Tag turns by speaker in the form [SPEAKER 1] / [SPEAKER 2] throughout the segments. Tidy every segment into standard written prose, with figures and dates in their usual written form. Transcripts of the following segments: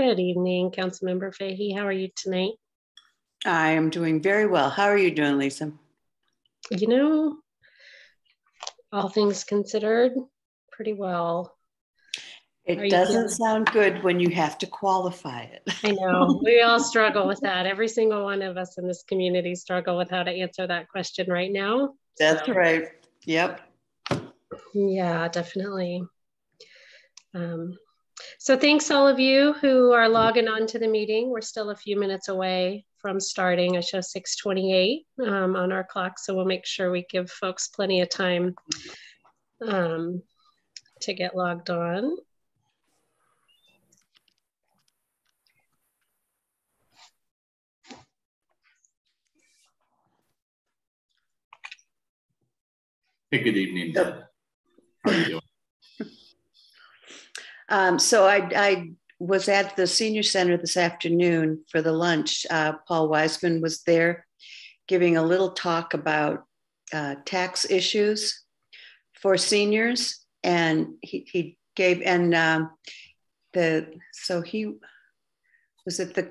[SPEAKER 1] Good evening, Councilmember Fahey. How are you tonight?
[SPEAKER 2] I am doing very well. How are you doing, Lisa?
[SPEAKER 1] You know, all things considered, pretty well.
[SPEAKER 2] It doesn't sound good when you have to qualify it.
[SPEAKER 1] I know. We all struggle with that. Every single one of us in this community struggle with how to answer that question right now.
[SPEAKER 2] That's right. Yep.
[SPEAKER 1] Yeah, definitely. So thanks all of you who are logging on to the meeting. We're still a few minutes away from starting. I show 6:28 on our clock, so we'll make sure we give folks plenty of time to get logged on.
[SPEAKER 3] Hey, good evening, Deb. How are you
[SPEAKER 2] doing? So I was at the Senior Center this afternoon for the lunch. Paul Wiseman was there giving a little talk about tax issues for seniors. And he gave, and the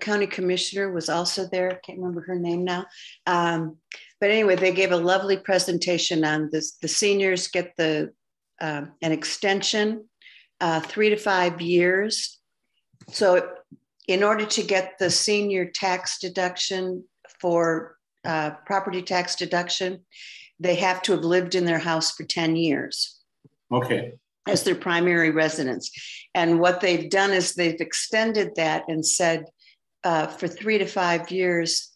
[SPEAKER 2] county commissioner was also there. I can't remember her name now. But anyway, they gave a lovely presentation on this. The seniors get an extension, 3 to 5 years. So in order to get the senior tax deduction for property tax deduction, they have to have lived in their house for 10 years.
[SPEAKER 3] Okay.
[SPEAKER 2] As their primary residence. And what they've done is they've extended that and said for 3 to 5 years,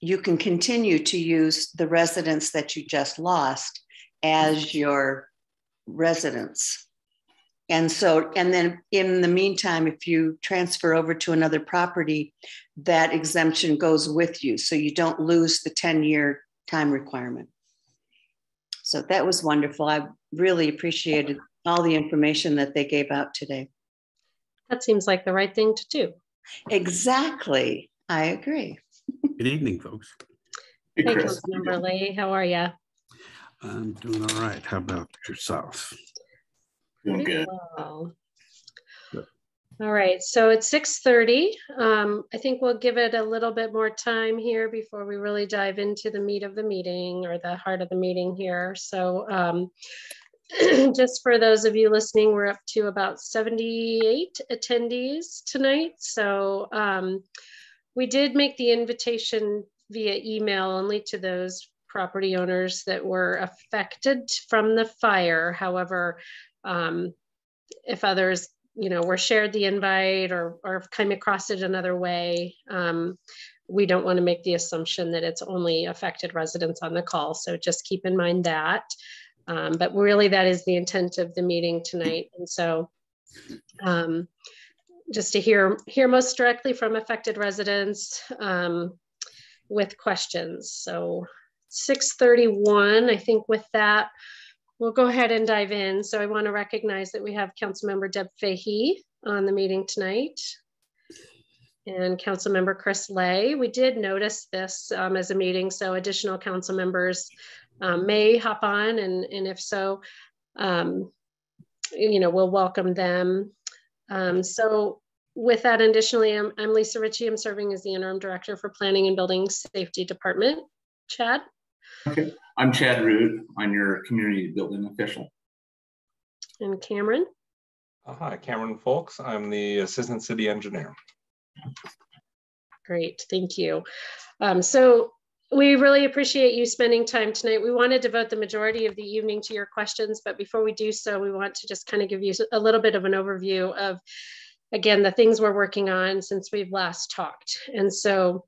[SPEAKER 2] you can continue to use the residence that you just lost as your residence. And then in the meantime, if you transfer over to another property, that exemption goes with you. So you don't lose the 10-year time requirement. So that was wonderful. I really appreciated all the information that they gave out today.
[SPEAKER 1] That seems like the right thing to do.
[SPEAKER 2] Exactly. I agree.
[SPEAKER 4] Good evening, folks.
[SPEAKER 1] Hey, Councilmember Lee, how are you?
[SPEAKER 4] I'm doing all right. How about yourself?
[SPEAKER 3] Doing good.
[SPEAKER 1] Well. Good. All right, so it's 6:30. I think we'll give it a little bit more time here before we really dive into the meat of the meeting or the heart of the meeting here. So just for those of you listening, we're up to about 78 attendees tonight. So we did make the invitation via email only to those property owners that were affected from the fire. However, if others, were shared the invite or came across it another way, we don't want to make the assumption that it's only affected residents on the call. So just keep in mind that. But really, that is the intent of the meeting tonight. And so just to hear most directly from affected residents with questions. So 6:31, I think with that, we'll go ahead and dive in. So I want to recognize that we have Councilmember Deb Fahey on the meeting tonight and Councilmember Chris Lay. We did notice this as a meeting, so additional council members may hop on, and if so, we'll welcome them. So with that, additionally, I'm Lisa Ritchie. I'm serving as the interim director for Planning and Building Safety Department. Chad?
[SPEAKER 3] Okay, I'm Chad Root. I'm your community building official.
[SPEAKER 1] And Cameron?
[SPEAKER 5] Hi, Cameron Folks. I'm the assistant city engineer.
[SPEAKER 1] Great, thank you. So we really appreciate you spending time tonight. We want to devote the majority of the evening to your questions, but before we do so, we want to just kind of give you a little bit of an overview of, again, the things we're working on since we've last talked. And so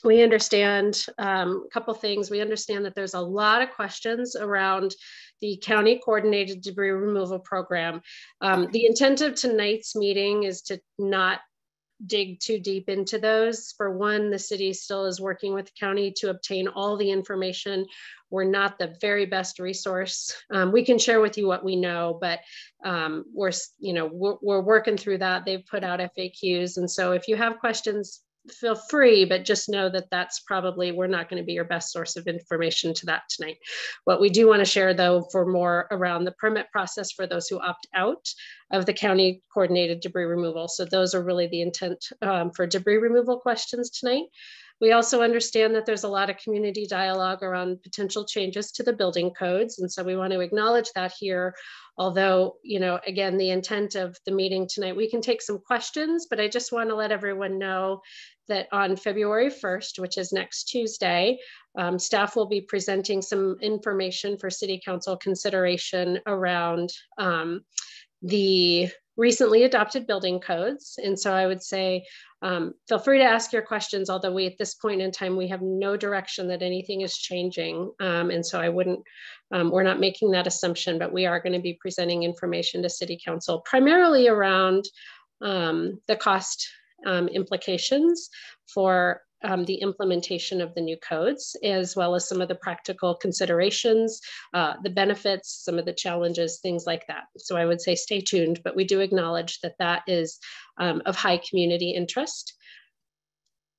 [SPEAKER 1] we understand a couple things. We understand that there's a lot of questions around the county coordinated debris removal program. The intent of tonight's meeting is to not dig too deep into those. For one, the city still is working with the county to obtain all the information. We're not the very best resource. We can share with you what we know, but we're working through that. They've put out FAQs. And so if you have questions feel free, but just know that that's probably, we're not going to be your best source of information to that tonight. What we do want to share, though, for more around the permit process for those who opt out of the county coordinated debris removal. So those are really the intent for debris removal questions tonight. We also understand that there's a lot of community dialogue around potential changes to the building codes. And so we want to acknowledge that here. Although, you know, again, the intent of the meeting tonight, we can take some questions, but I just want to let everyone know that on February 1st, which is next Tuesday, staff will be presenting some information for City Council consideration around the recently adopted building codes. And so I would say, feel free to ask your questions, although we, at this point in time, we have no direction that anything is changing. And so I wouldn't, we're not making that assumption, but we are going to be presenting information to City Council, primarily around the cost implications for the implementation of the new codes, as well as some of the practical considerations, the benefits, some of the challenges, things like that. So I would say stay tuned, but we do acknowledge that that is of high community interest.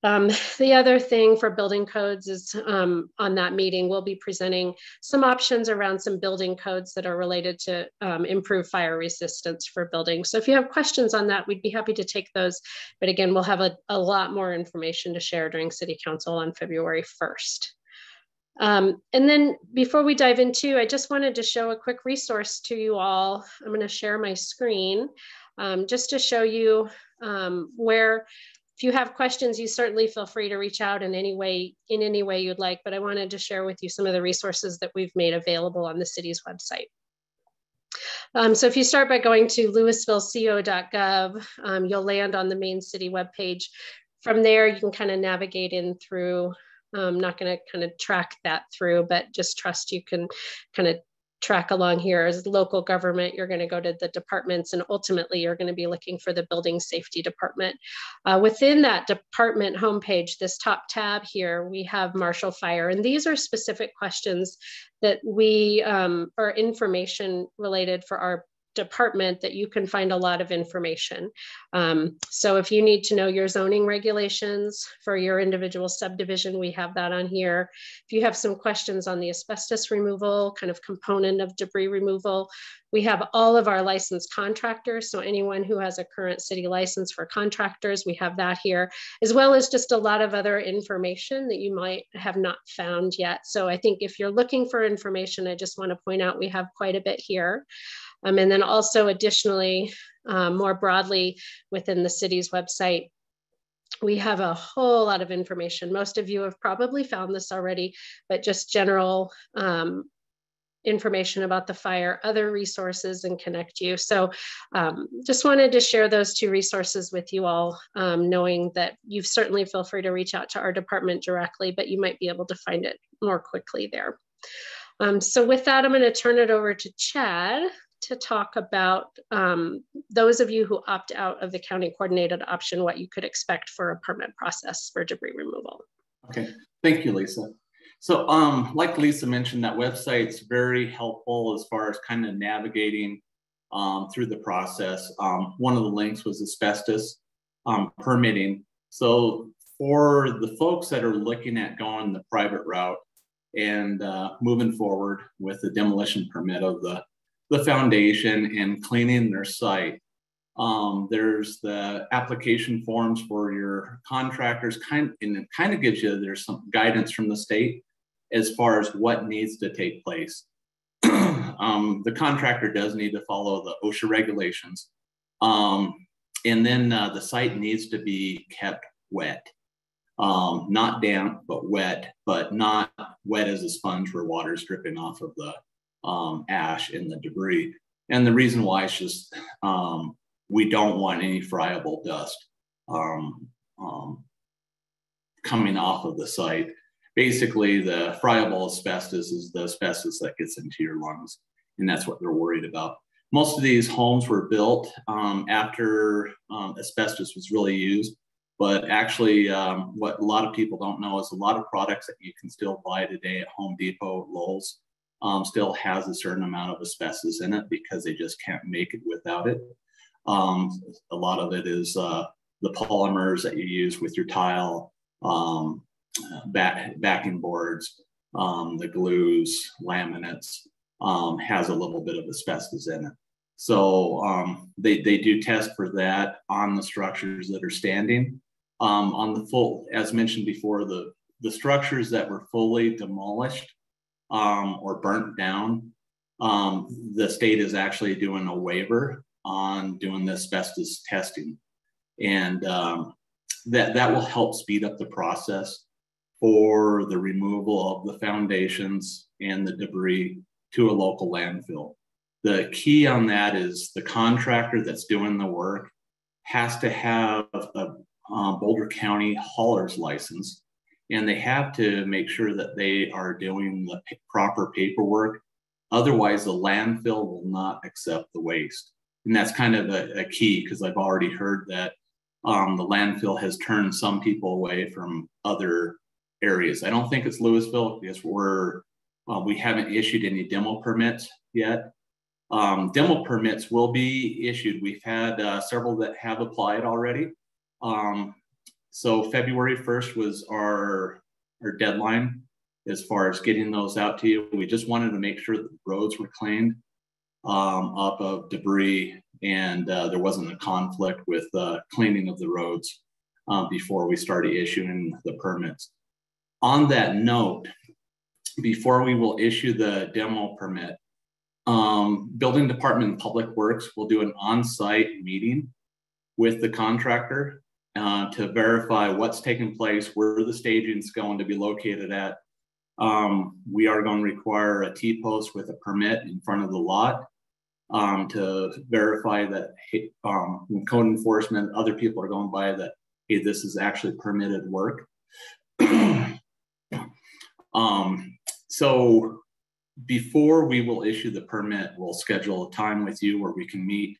[SPEAKER 1] The other thing for building codes is on that meeting, we'll be presenting some options around some building codes that are related to improve fire resistance for buildings. So if you have questions on that, we'd be happy to take those. But again, we'll have a lot more information to share during City Council on February 1st. And then before we dive into, I just wanted to show a quick resource to you all. I'm going to share my screen just to show you where, if you have questions, you certainly feel free to reach out in any way you'd like, but I wanted to share with you some of the resources that we've made available on the city's website. So if you start by going to louisvilleco.gov, you'll land on the main city webpage. From there, you can kind of navigate in through. I'm not going to kind of track that through, but just trust you can kind of track along here. As local government, you're going to go to the departments, and ultimately you're going to be looking for the building safety department. Within that department homepage, this top tab here, we have Marshall Fire, and these are specific questions that we are information related for our department that you can find a lot of information. So if you need to know your zoning regulations for your individual subdivision, we have that on here. If you have some questions on the asbestos removal, kind of component of debris removal, we have all of our licensed contractors. So anyone who has a current city license for contractors, we have that here, as well as just a lot of other information that you might have not found yet. So I think if you're looking for information, I just want to point out we have quite a bit here. And then also additionally, more broadly within the city's website, we have a whole lot of information. Most of you have probably found this already, but just general information about the fire, other resources, and connect you. So just wanted to share those two resources with you all, knowing that you certainly feel free to reach out to our department directly, but you might be able to find it more quickly there. So with that, I'm going to turn it over to Chad to talk about those of you who opt out of the county coordinated option, what you could expect for a permit process for debris removal.
[SPEAKER 3] Okay, thank you, Lisa. So like Lisa mentioned, that website's very helpful as far as kind of navigating through the process. One of the links was asbestos permitting. So for the folks that are looking at going the private route and moving forward with the demolition permit of the foundation and cleaning their site, there's the application forms for your contractors, and it kind of gives you, there's some guidance from the state as far as what needs to take place. The contractor does need to follow the OSHA regulations. And then the site needs to be kept wet. Not damp, but wet, but not wet as a sponge where water's dripping off of the ash and the debris. And the reason why is just we don't want any friable dust coming off of the site. Basically, the friable asbestos is the asbestos that gets into your lungs, and that's what they're worried about. Most of these homes were built after asbestos was really used, but actually what a lot of people don't know is a lot of products that you can still buy today at Home Depot, Lowe's, still has a certain amount of asbestos in it because they just can't make it without it. A lot of it is the polymers that you use with your tile, backing boards, the glues, laminates, has a little bit of asbestos in it. So they do test for that on the structures that are standing. On the full, as mentioned before, the structures that were fully demolished or burnt down, the state is actually doing a waiver on doing the asbestos testing. And that will help speed up the process for the removal of the foundations and the debris to a local landfill. The key on that is the contractor that's doing the work has to have a Boulder County hauler's license, and they have to make sure that they are doing the proper paperwork. Otherwise, the landfill will not accept the waste. And that's kind of a key, because I've already heard that the landfill has turned some people away from other areas. I don't think it's Louisville, because we haven't issued any demo permits yet. Demo permits will be issued. We've had several that have applied already. So February 1st was our deadline as far as getting those out to you. We just wanted to make sure that the roads were cleaned up of debris, and there wasn't a conflict with cleaning of the roads before we started issuing the permits. On that note, before we will issue the demo permit, Building Department and Public Works will do an on-site meeting with the contractor to verify what's taking place, where the staging is going to be located at. We are going to require a T-post with a permit in front of the lot to verify that when code enforcement, other people are going by, that, hey, this is actually permitted work. So before we will issue the permit, we'll schedule a time with you where we can meet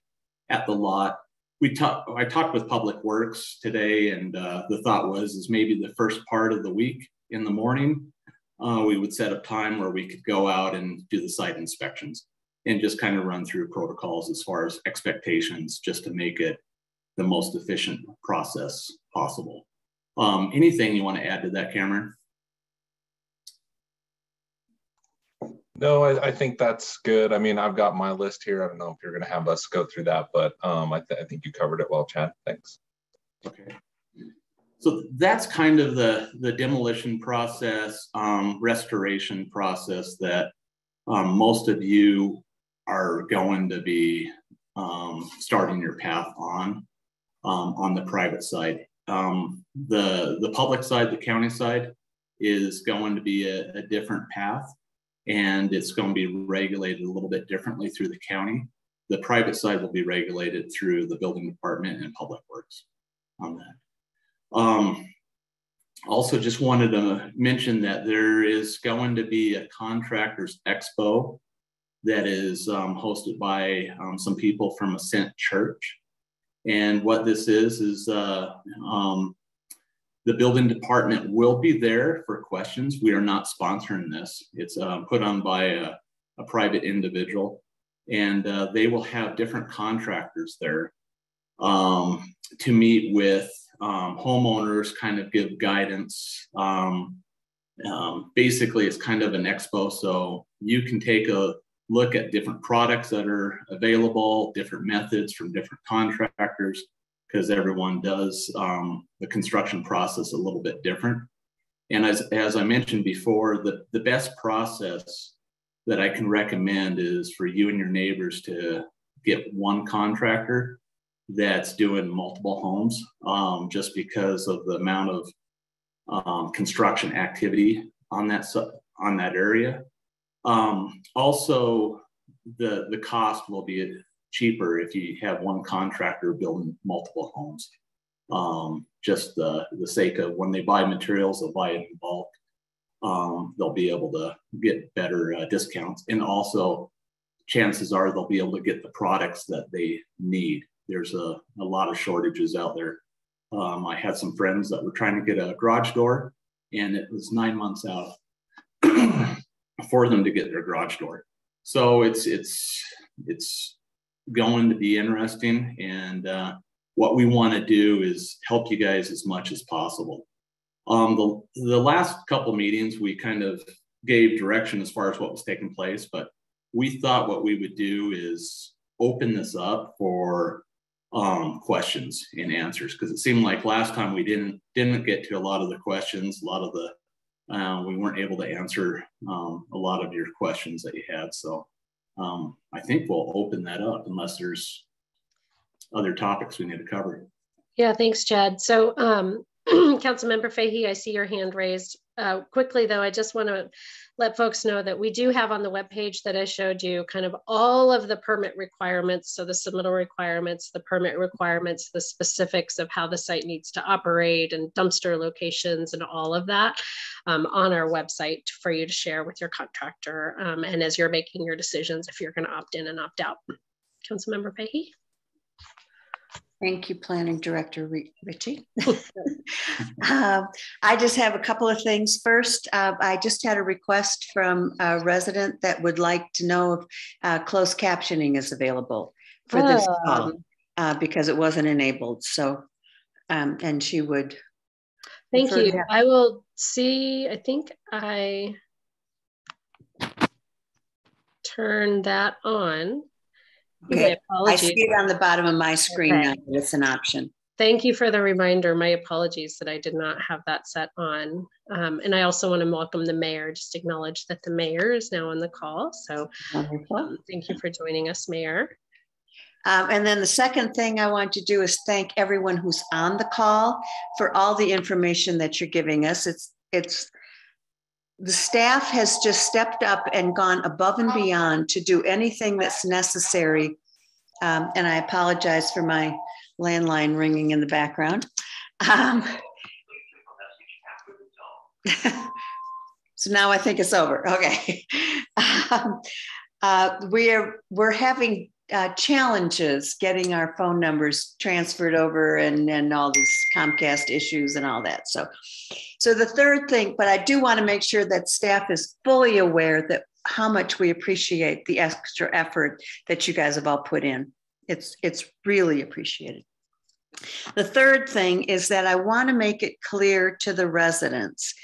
[SPEAKER 3] at the lot. I talked with Public Works today, and the thought was maybe the first part of the week in the morning, we would set up time where we could go out and do the site inspections and just kind of run through protocols as far as expectations, just to make it the most efficient process possible. Anything you want to add to that, Cameron?
[SPEAKER 5] No, I think that's good. I mean, I've got my list here. I don't know if you're going to have us go through that, but I think you covered it well, Chad. Thanks.
[SPEAKER 3] Okay. So that's kind of the demolition process, restoration process that most of you are going to be starting your path on the private side. The public side, the county side, is going to be a different path, and it's going to be regulated a little bit differently through the county. The private side will be regulated through the Building Department and Public Works on that. Also just wanted to mention that there is going to be a contractors expo that is hosted by some people from Ascent Church. And what this is the Building Department will be there for questions. We are not sponsoring this. It's put on by a private individual, and they will have different contractors there to meet with homeowners, kind of give guidance. Basically, it's kind of an expo, so you can take a look at different products that are available, different methods from different contractors, because everyone does the construction process a little bit different. And as I mentioned before, the best process that I can recommend is for you and your neighbors to get one contractor that's doing multiple homes, just because of the amount of construction activity on that area. Also, the cost will be cheaper if you have one contractor building multiple homes. Just the sake of when they buy materials, they'll buy it in bulk. They'll be able to get better discounts, and also chances are they'll be able to get the products that they need. There's a lot of shortages out there. I had some friends that were trying to get a garage door, and it was 9 months out for them to get their garage door. So it's going to be interesting, and what we want to do is help you guys as much as possible. The last couple meetings, we kind of gave direction as far as what was taking place, but we thought what we would do is open this up for questions and answers, because it seemed like last time we didn't get to a lot of the questions, a lot of the we weren't able to answer a lot of your questions that you had. So I think we'll open that up unless there's other topics we need to cover.
[SPEAKER 1] Yeah, thanks, Chad. So Councilmember Fahey, I see your hand raised. Quickly though, I just want to let folks know that we do have on the webpage that I showed you kind of all of the permit requirements. So the submittal requirements, the permit requirements, the specifics of how the site needs to operate and dumpster locations and all of that on our website for you to share with your contractor. And as you're making your decisions, if you're going to opt in and opt out. Councilmember Fahey.
[SPEAKER 2] Thank you, Planning Director Ritchie. I just have a couple of things. First, I just had a request from a resident that would like to know if closed captioning is available for this call because it wasn't enabled. So, and she would.
[SPEAKER 1] Thank you. I will see. I think I turned that on.
[SPEAKER 2] Okay, I see it on the bottom of my screen now. It's an option.
[SPEAKER 1] Thank you for the reminder. My apologies that I did not have that set on. And I also want to welcome the mayor, just acknowledge that the mayor is now on the call. So thank you for joining us, Mayor.
[SPEAKER 2] And then the second thing I want to do is thank everyone who's on the call for all the information that you're giving us. It's the staff has just stepped up and gone above and beyond to do anything that's necessary. And I apologize for my landline ringing in the background. So now I think it's over. Okay. We're having challenges getting our phone numbers transferred over and all these Comcast issues and all that. So the third thing, but I do want to make sure that staff is fully aware that how much we appreciate the extra effort that you guys have all put in. It's really appreciated. The third thing is that I want to make it clear to the residents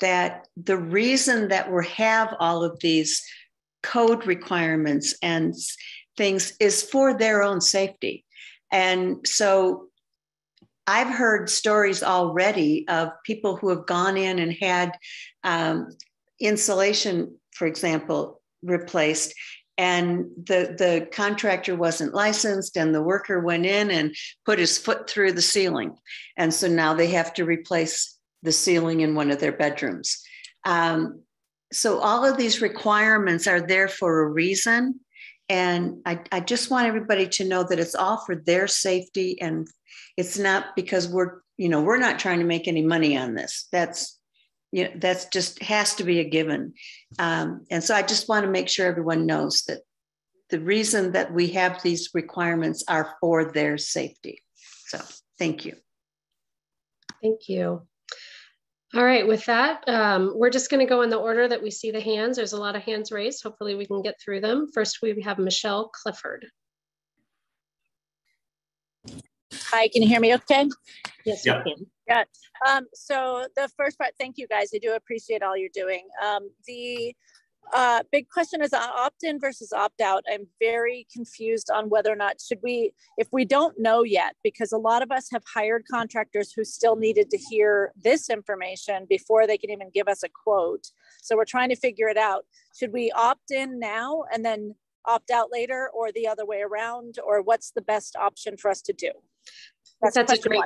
[SPEAKER 2] that the reason that we have all of these code requirements and things is for their own safety. And so I've heard stories already of people who have gone in and had insulation, for example, replaced, and the contractor wasn't licensed and the worker went in and put his foot through the ceiling. And so now they have to replace the ceiling in one of their bedrooms. So all of these requirements are there for a reason. And I just want everybody to know that it's all for their safety, and it's not because we're not trying to make any money on this. That's just has to be a given. And so I just want to make sure everyone knows that the reason that we have these requirements are for their safety. So thank you.
[SPEAKER 1] Thank you. All right, with that, we're just going to go in the order that we see the hands. There's a lot of hands raised. Hopefully we can get through them. First, we have Michelle Clifford.
[SPEAKER 6] Hi, can you hear me okay?
[SPEAKER 1] Yes,
[SPEAKER 3] yeah.
[SPEAKER 1] we can.
[SPEAKER 6] Yeah. So the first part, thank you guys. I do appreciate all you're doing. The big question is opt-in versus opt-out. I'm very confused on whether or not if we don't know yet, because a lot of us have hired contractors who still needed to hear this information before they can even give us a quote. So we're trying to figure it out. Should we opt in now and then opt out later, or the other way around, or what's the best option for us to do?
[SPEAKER 1] That's a great,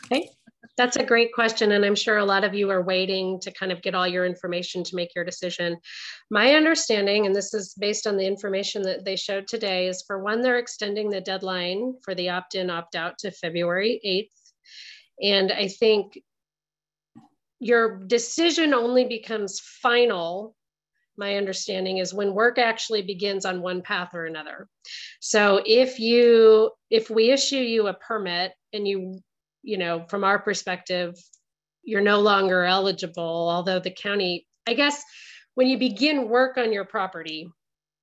[SPEAKER 1] okay. That's a great question. And I'm sure a lot of you are waiting to kind of get all your information to make your decision. My understanding, and this is based on the information that they showed today, is for one, they're extending the deadline for the opt-in, opt-out to February 8th. And I think your decision only becomes final, my understanding, is when work actually begins on one path or another. So if we issue you a permit and you know, from our perspective, you're no longer eligible, although the county, I guess, when you begin work on your property,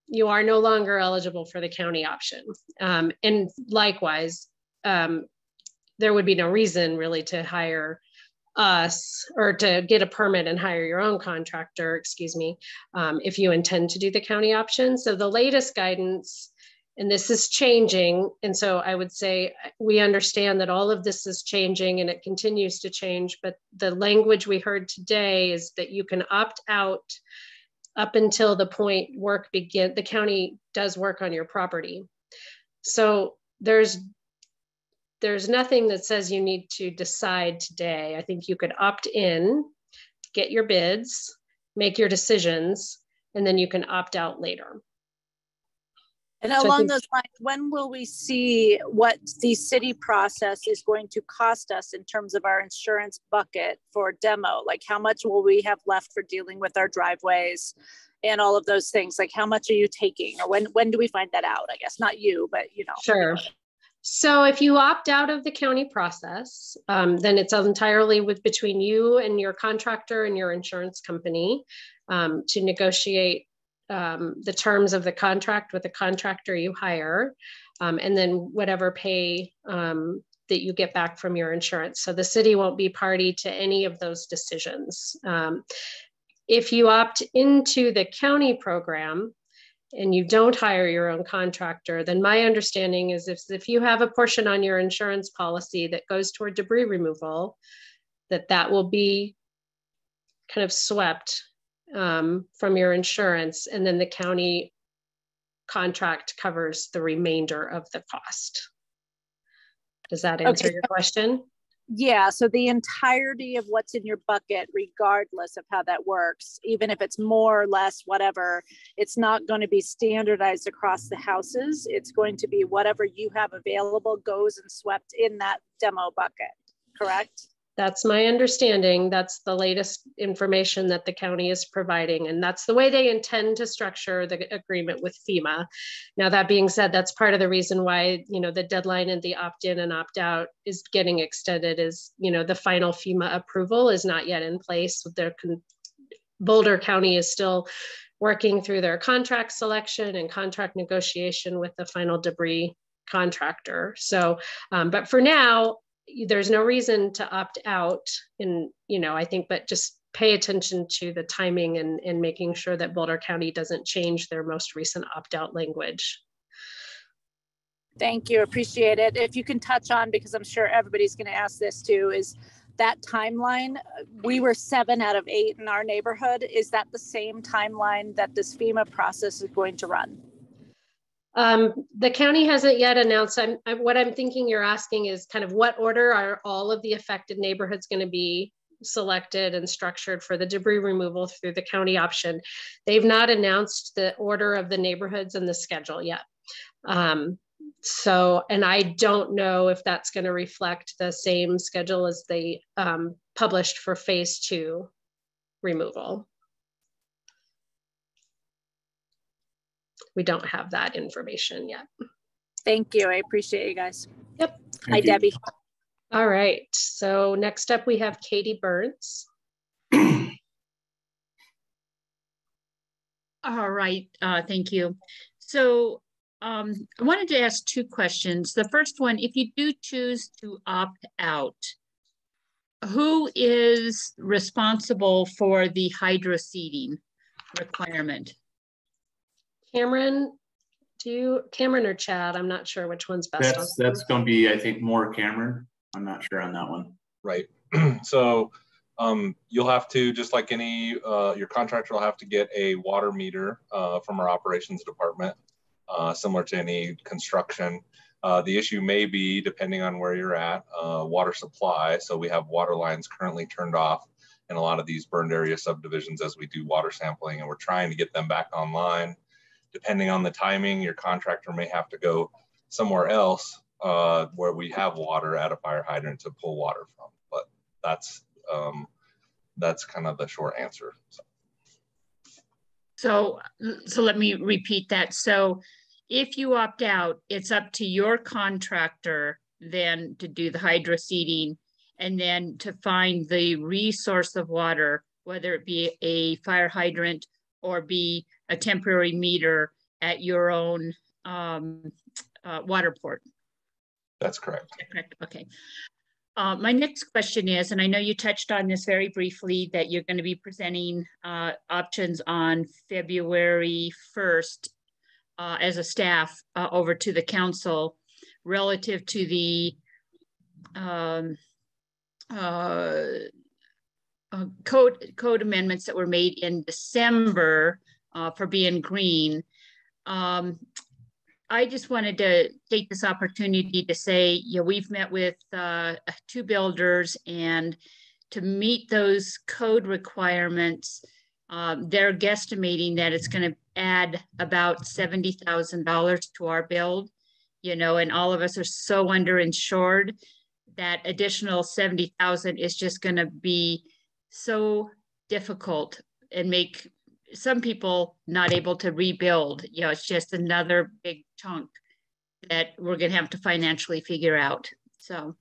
[SPEAKER 1] you are no longer eligible for the county option. And likewise, there would be no reason really to hire us or to get a permit and hire your own contractor, excuse me, if you intend to do the county option. So the latest guidance, and this is changing, and so I would say we understand that all of this is changing and it continues to change, but the language we heard today is that you can opt out up until the point the county does work on your property. So there's nothing that says you need to decide today. I think you could opt in, get your bids, make your decisions, and then you can opt out later.
[SPEAKER 6] And along those lines, when will we see what the city process is going to cost us in terms of our insurance bucket for demo? Like how much will we have left for dealing with our driveways and all of those things? Like how much are you taking, or when do we find that out? I guess not you, but you know.
[SPEAKER 1] Sure. So if you opt out of the county process, then it's entirely between you and your contractor and your insurance company to negotiate the terms of the contract with the contractor you hire, and then whatever pay that you get back from your insurance. So the city won't be party to any of those decisions. If you opt into the county program and you don't hire your own contractor, then my understanding is if you have a portion on your insurance policy that goes toward debris removal, that will be kind of swept from your insurance, and then the county contract covers the remainder of the cost. Does that answer your question?
[SPEAKER 6] Yeah, so the entirety of what's in your bucket, regardless of how that works, even if it's more or less, whatever, it's not going to be standardized across the houses. It's going to be whatever you have available goes and swept in that demo bucket, correct?
[SPEAKER 1] That's my understanding. That's the latest information that the county is providing. And that's the way they intend to structure the agreement with FEMA. Now, that being said, that's part of the reason why, the deadline and the opt-in and opt-out is getting extended is, the final FEMA approval is not yet in place. Boulder County is still working through their contract selection and contract negotiation with the final debris contractor. So, but for now, there's no reason to opt out, and I think, but just pay attention to the timing and making sure that Boulder County doesn't change their most recent opt-out language.
[SPEAKER 6] Thank you, appreciate it. If you can touch on, because I'm sure everybody's going to ask this too, is that timeline. We were 7 out of 8 in our neighborhood. Is that the same timeline that this FEMA process is going to run?
[SPEAKER 1] The county hasn't yet announced. What I'm thinking you're asking is kind of what order are all of the affected neighborhoods going to be selected and structured for the debris removal through the county option. They've not announced the order of the neighborhoods and the schedule yet. And I don't know if that's going to reflect the same schedule as they published for phase 2 removal. We don't have that information yet.
[SPEAKER 6] Thank you. I appreciate you guys.
[SPEAKER 1] Yep.
[SPEAKER 6] Hi, Debbie.
[SPEAKER 1] All right. So next up we have Katie Burns.
[SPEAKER 7] All right. Thank you. So I wanted to ask 2 questions. The first one, if you do choose to opt out, who is responsible for the hydroseeding requirement?
[SPEAKER 1] Cameron, Cameron or Chad? I'm not sure which one's best.
[SPEAKER 3] That's going to be, I think, more Cameron. I'm not sure on that one.
[SPEAKER 5] Right. So you'll have to, just like any, your contractor will have to get a water meter from our operations department, similar to any construction. The issue may be, depending on where you're at, water supply. So we have water lines currently turned off in a lot of these burned area subdivisions as we do water sampling, and we're trying to get them back online. Depending on the timing, your contractor may have to go somewhere else where we have water at a fire hydrant to pull water from. But that's kind of the short answer.
[SPEAKER 7] So let me repeat that. So if you opt out, it's up to your contractor then to do the hydroseeding and then to find the resource of water, whether it be a fire hydrant or be a temporary meter at your own water port.
[SPEAKER 5] That's correct.
[SPEAKER 7] Correct. Okay. My next question is, and I know you touched on this very briefly, that you're going to be presenting options on February 1st as a staff over to the council relative to the code amendments that were made in December for being green. I just wanted to take this opportunity to say, you know, we've met with 2 builders, and to meet those code requirements, they're guesstimating that it's going to add about $70,000 to our build, you know, and all of us are so underinsured that additional 70,000 is just going to be so difficult and make some people not able to rebuild. You know, it's just another big chunk that we're going to have to financially figure out. So.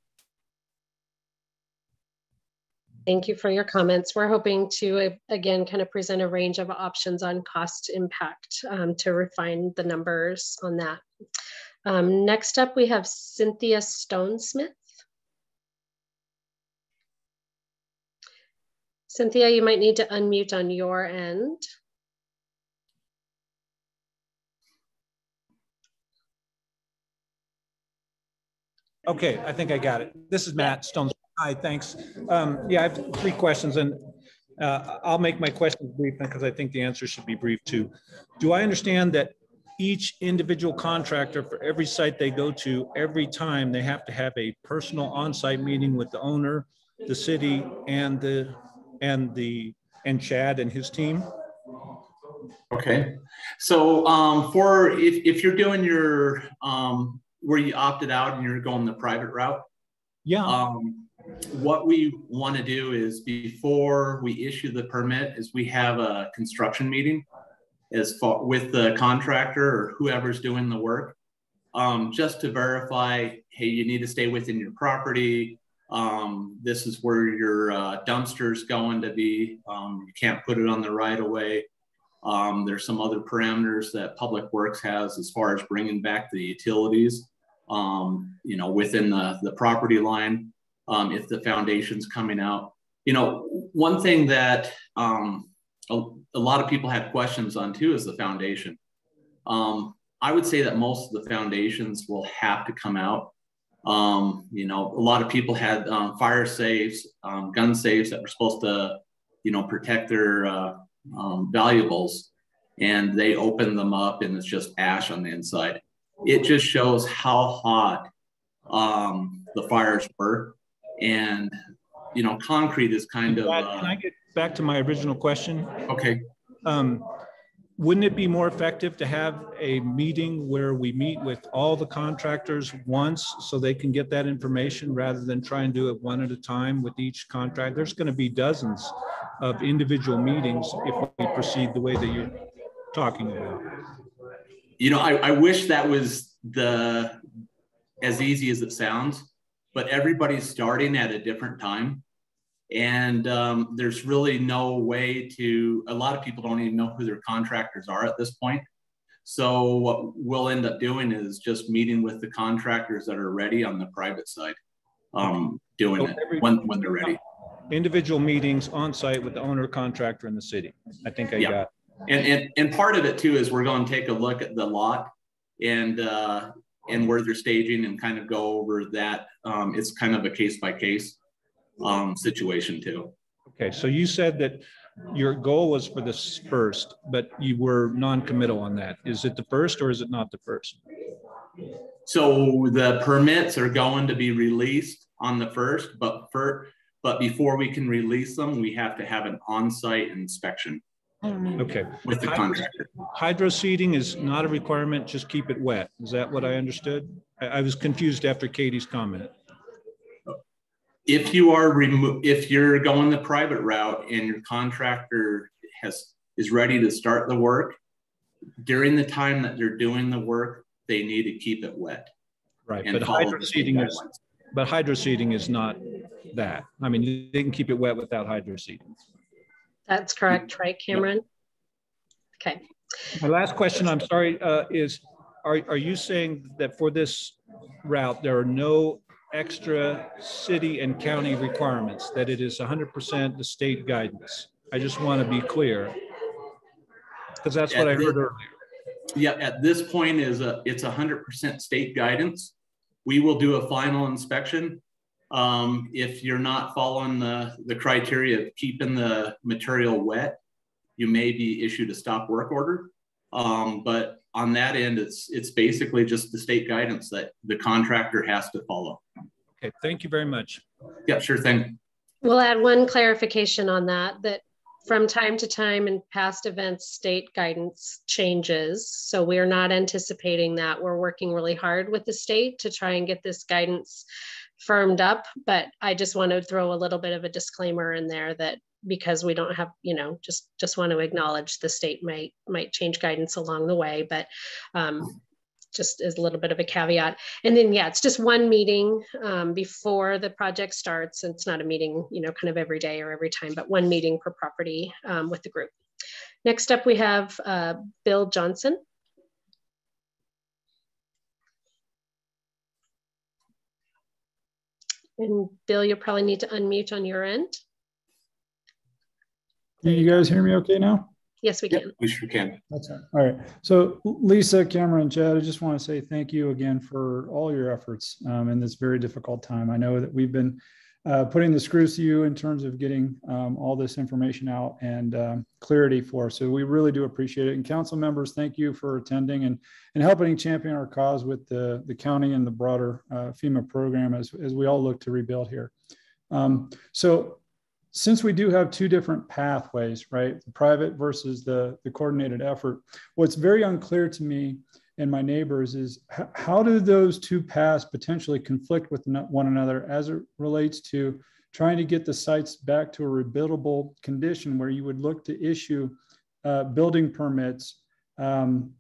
[SPEAKER 1] Thank you for your comments. We're hoping to, again, kind of present a range of options on cost impact to refine the numbers on that. Next up, we have Cynthia Stonesmith. Cynthia, you might need to unmute on your end.
[SPEAKER 8] Okay, I think I got it. This is Matt Stone. Hi, thanks. Yeah, I have 3 questions, and I'll make my questions brief because I think the answer should be brief too. Do I understand that each individual contractor for every site they go to, every time they have to have a personal on-site meeting with the owner, the city, and Chad and his team?
[SPEAKER 3] Okay, so for if you're doing your where you opted out and you're going the private route,
[SPEAKER 8] yeah.
[SPEAKER 3] What we want to do is, before we issue the permit, is we have a construction meeting with the contractor or whoever's doing the work, just to verify, hey, you need to stay within your property. This is where your dumpster's going to be. You can't put it on the right of way. There's some other parameters that Public Works has as far as bringing back the utilities, you know, within the property line. If the foundation's coming out, you know, one thing that a lot of people had questions on too is the foundation. I would say that most of the foundations will have to come out. You know, a lot of people had fire safes, gun safes that were supposed to, you know, protect their valuables, and they open them up and it's just ash on the inside. It just shows how hot the fires were. And, you know, concrete is kind of...
[SPEAKER 8] Can I get back to my original question?
[SPEAKER 3] Okay.
[SPEAKER 8] Wouldn't it be more effective to have a meeting where we meet with all the contractors once so they can get that information, rather than try and do it one at a time with each contract? There's going to be dozens of individual meetings if we proceed the way that you're talking about.
[SPEAKER 3] You know, I wish that was as easy as it sounds, but everybody's starting at a different time. And there's really no way to, a lot of people don't even know who their contractors are at this point. So what we'll end up doing is just meeting with the contractors that are ready on the private side, doing it when they're ready.
[SPEAKER 8] Individual meetings on site with the owner, contractor, and the city. I think I got it.
[SPEAKER 3] And part of it too is we're going to take a look at the lot and where they're staging and kind of go over that. It's kind of a case by case situation too.
[SPEAKER 8] Okay, so you said that your goal was for this first, but you were non-committal on that. Is it the first or is it not the first?
[SPEAKER 3] So the permits are going to be released on the first, but before we can release them, we have to have an on-site inspection.
[SPEAKER 8] Okay.
[SPEAKER 3] With the contractor.
[SPEAKER 8] Hydro seeding is not a requirement, just keep it wet. Is that what I understood? I was confused after Katie's comment.
[SPEAKER 3] If you're going the private route and your contractor is ready to start the work, during the time that they're doing the work, they need to keep it wet.
[SPEAKER 8] Right, but hydro seeding is not that. I mean, they can keep it wet without hydro seeding.
[SPEAKER 1] That's correct, right, Cameron? Okay.
[SPEAKER 8] My last question, I'm sorry, is are you saying that for this route, there are no extra city and county requirements, that it is 100% the state guidance? I just want to be clear, because that's what I heard earlier.
[SPEAKER 3] Yeah, at this point it's 100% state guidance. We will do a final inspection. If you're not following the criteria of keeping the material wet, you may be issued a stop work order. But on that end, it's basically just the state guidance that the contractor has to follow.
[SPEAKER 8] Okay, thank you very much.
[SPEAKER 3] Yeah, sure thing.
[SPEAKER 1] We'll add one clarification on that from time to time in past events, state guidance changes. So we're not anticipating that. We're working really hard with the state to try and get this guidance firmed up. But I just want to throw a little bit of a disclaimer in there that because we don't have, just want to acknowledge the state might change guidance along the way, but just as a little bit of a caveat. And then, yeah, it's just one meeting before the project starts. And it's not a meeting, kind of every day or every time, but one meeting per property with the group. Next up, we have Bill Johnson. And Bill, you'll probably need to unmute on your end.
[SPEAKER 9] Can you guys hear me okay now?
[SPEAKER 1] Yes, we can.
[SPEAKER 3] Yep, we sure can.
[SPEAKER 9] That's all right. So Lisa, Cameron, Chad, I just want to say thank you again for all your efforts in this very difficult time. I know that we've been putting the screws to you in terms of getting all this information out and clarity for us. So we really do appreciate it. And council members, thank you for attending and helping champion our cause with the county and the broader FEMA program as we all look to rebuild here. So since we do have two different pathways, right, the private versus the coordinated effort, what's very unclear to me and my neighbors is how do those two paths potentially conflict with one another as it relates to trying to get the sites back to a rebuildable condition where you would look to issue building permits on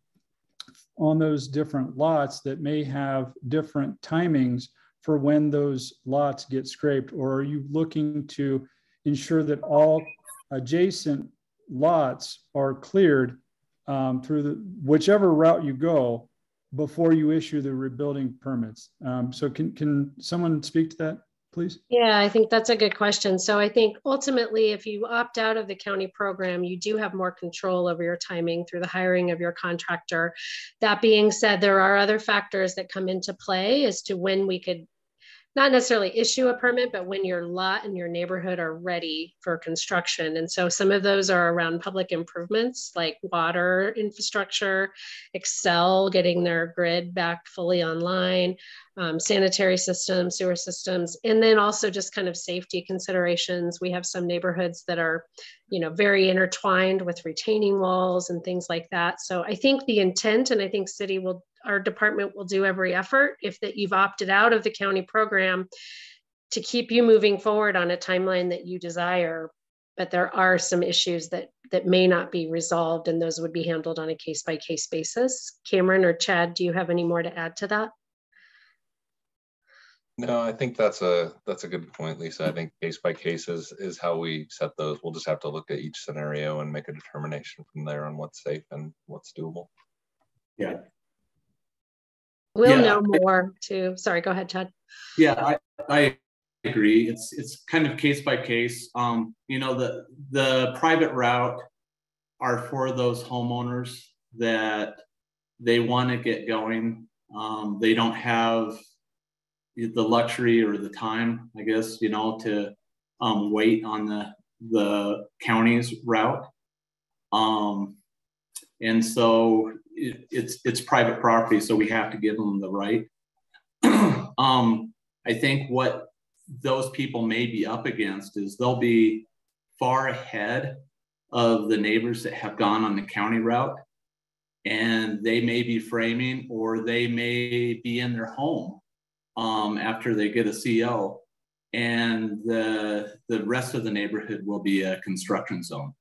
[SPEAKER 9] those different lots that may have different timings for when those lots get scraped? Or are you looking to ensure that all adjacent lots are cleared through whichever route you go before you issue the rebuilding permits? So can someone speak to that, please?
[SPEAKER 1] Yeah, I think that's a good question. So I think ultimately, if you opt out of the county program, you do have more control over your timing through the hiring of your contractor. That being said, there are other factors that come into play as to when we could not necessarily issue a permit, but when your lot and your neighborhood are ready for construction. And so some of those are around public improvements like water infrastructure, Excel, getting their grid back fully online, sanitary systems, sewer systems, and then also just kind of safety considerations. We have some neighborhoods that are, very intertwined with retaining walls and things like that. So I think the intent, and I think our department will do every effort if that you've opted out of the county program to keep you moving forward on a timeline that you desire. But there are some issues that may not be resolved, and those would be handled on a case-by-case basis. Cameron or Chad, do you have any more to add to that?
[SPEAKER 5] No, I think that's a good point, Lisa. I think case by case is how we set those. We'll just have to look at each scenario and make a determination from there on what's safe and what's doable.
[SPEAKER 3] Yeah.
[SPEAKER 1] We'll know more too. Sorry, go ahead, Chad.
[SPEAKER 3] Yeah, I agree. It's kind of case by case. The private route are for those homeowners that they want to get going. They don't have the luxury or the time, I guess, to wait on the county's route. And so it's private property, so we have to give them the right. I think what those people may be up against is they'll be far ahead of the neighbors that have gone on the county route, and they may be framing, or they may be in their home after they get a CO, and the rest of the neighborhood will be a construction zone.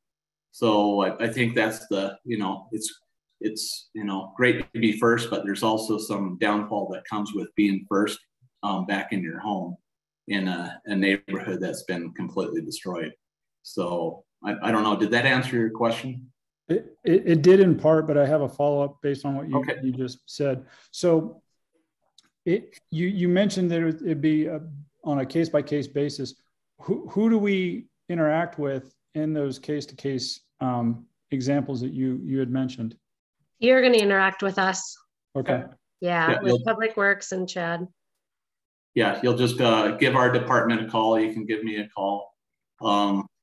[SPEAKER 3] So I think that's it's great to be first, but there's also some downfall that comes with being first back in your home in a neighborhood that's been completely destroyed. So I don't know, did that answer your question?
[SPEAKER 9] It did in part, but I have a follow-up based on what you,
[SPEAKER 3] Okay.
[SPEAKER 9] you just said. So you mentioned that it'd be on a case-by-case basis. Who do we interact with in those case-to-case examples that you had mentioned?
[SPEAKER 1] You're going to interact with us.
[SPEAKER 9] Okay.
[SPEAKER 1] Yeah, with Public Works and Chad.
[SPEAKER 3] Yeah, you'll just give our department a call. You can give me a call.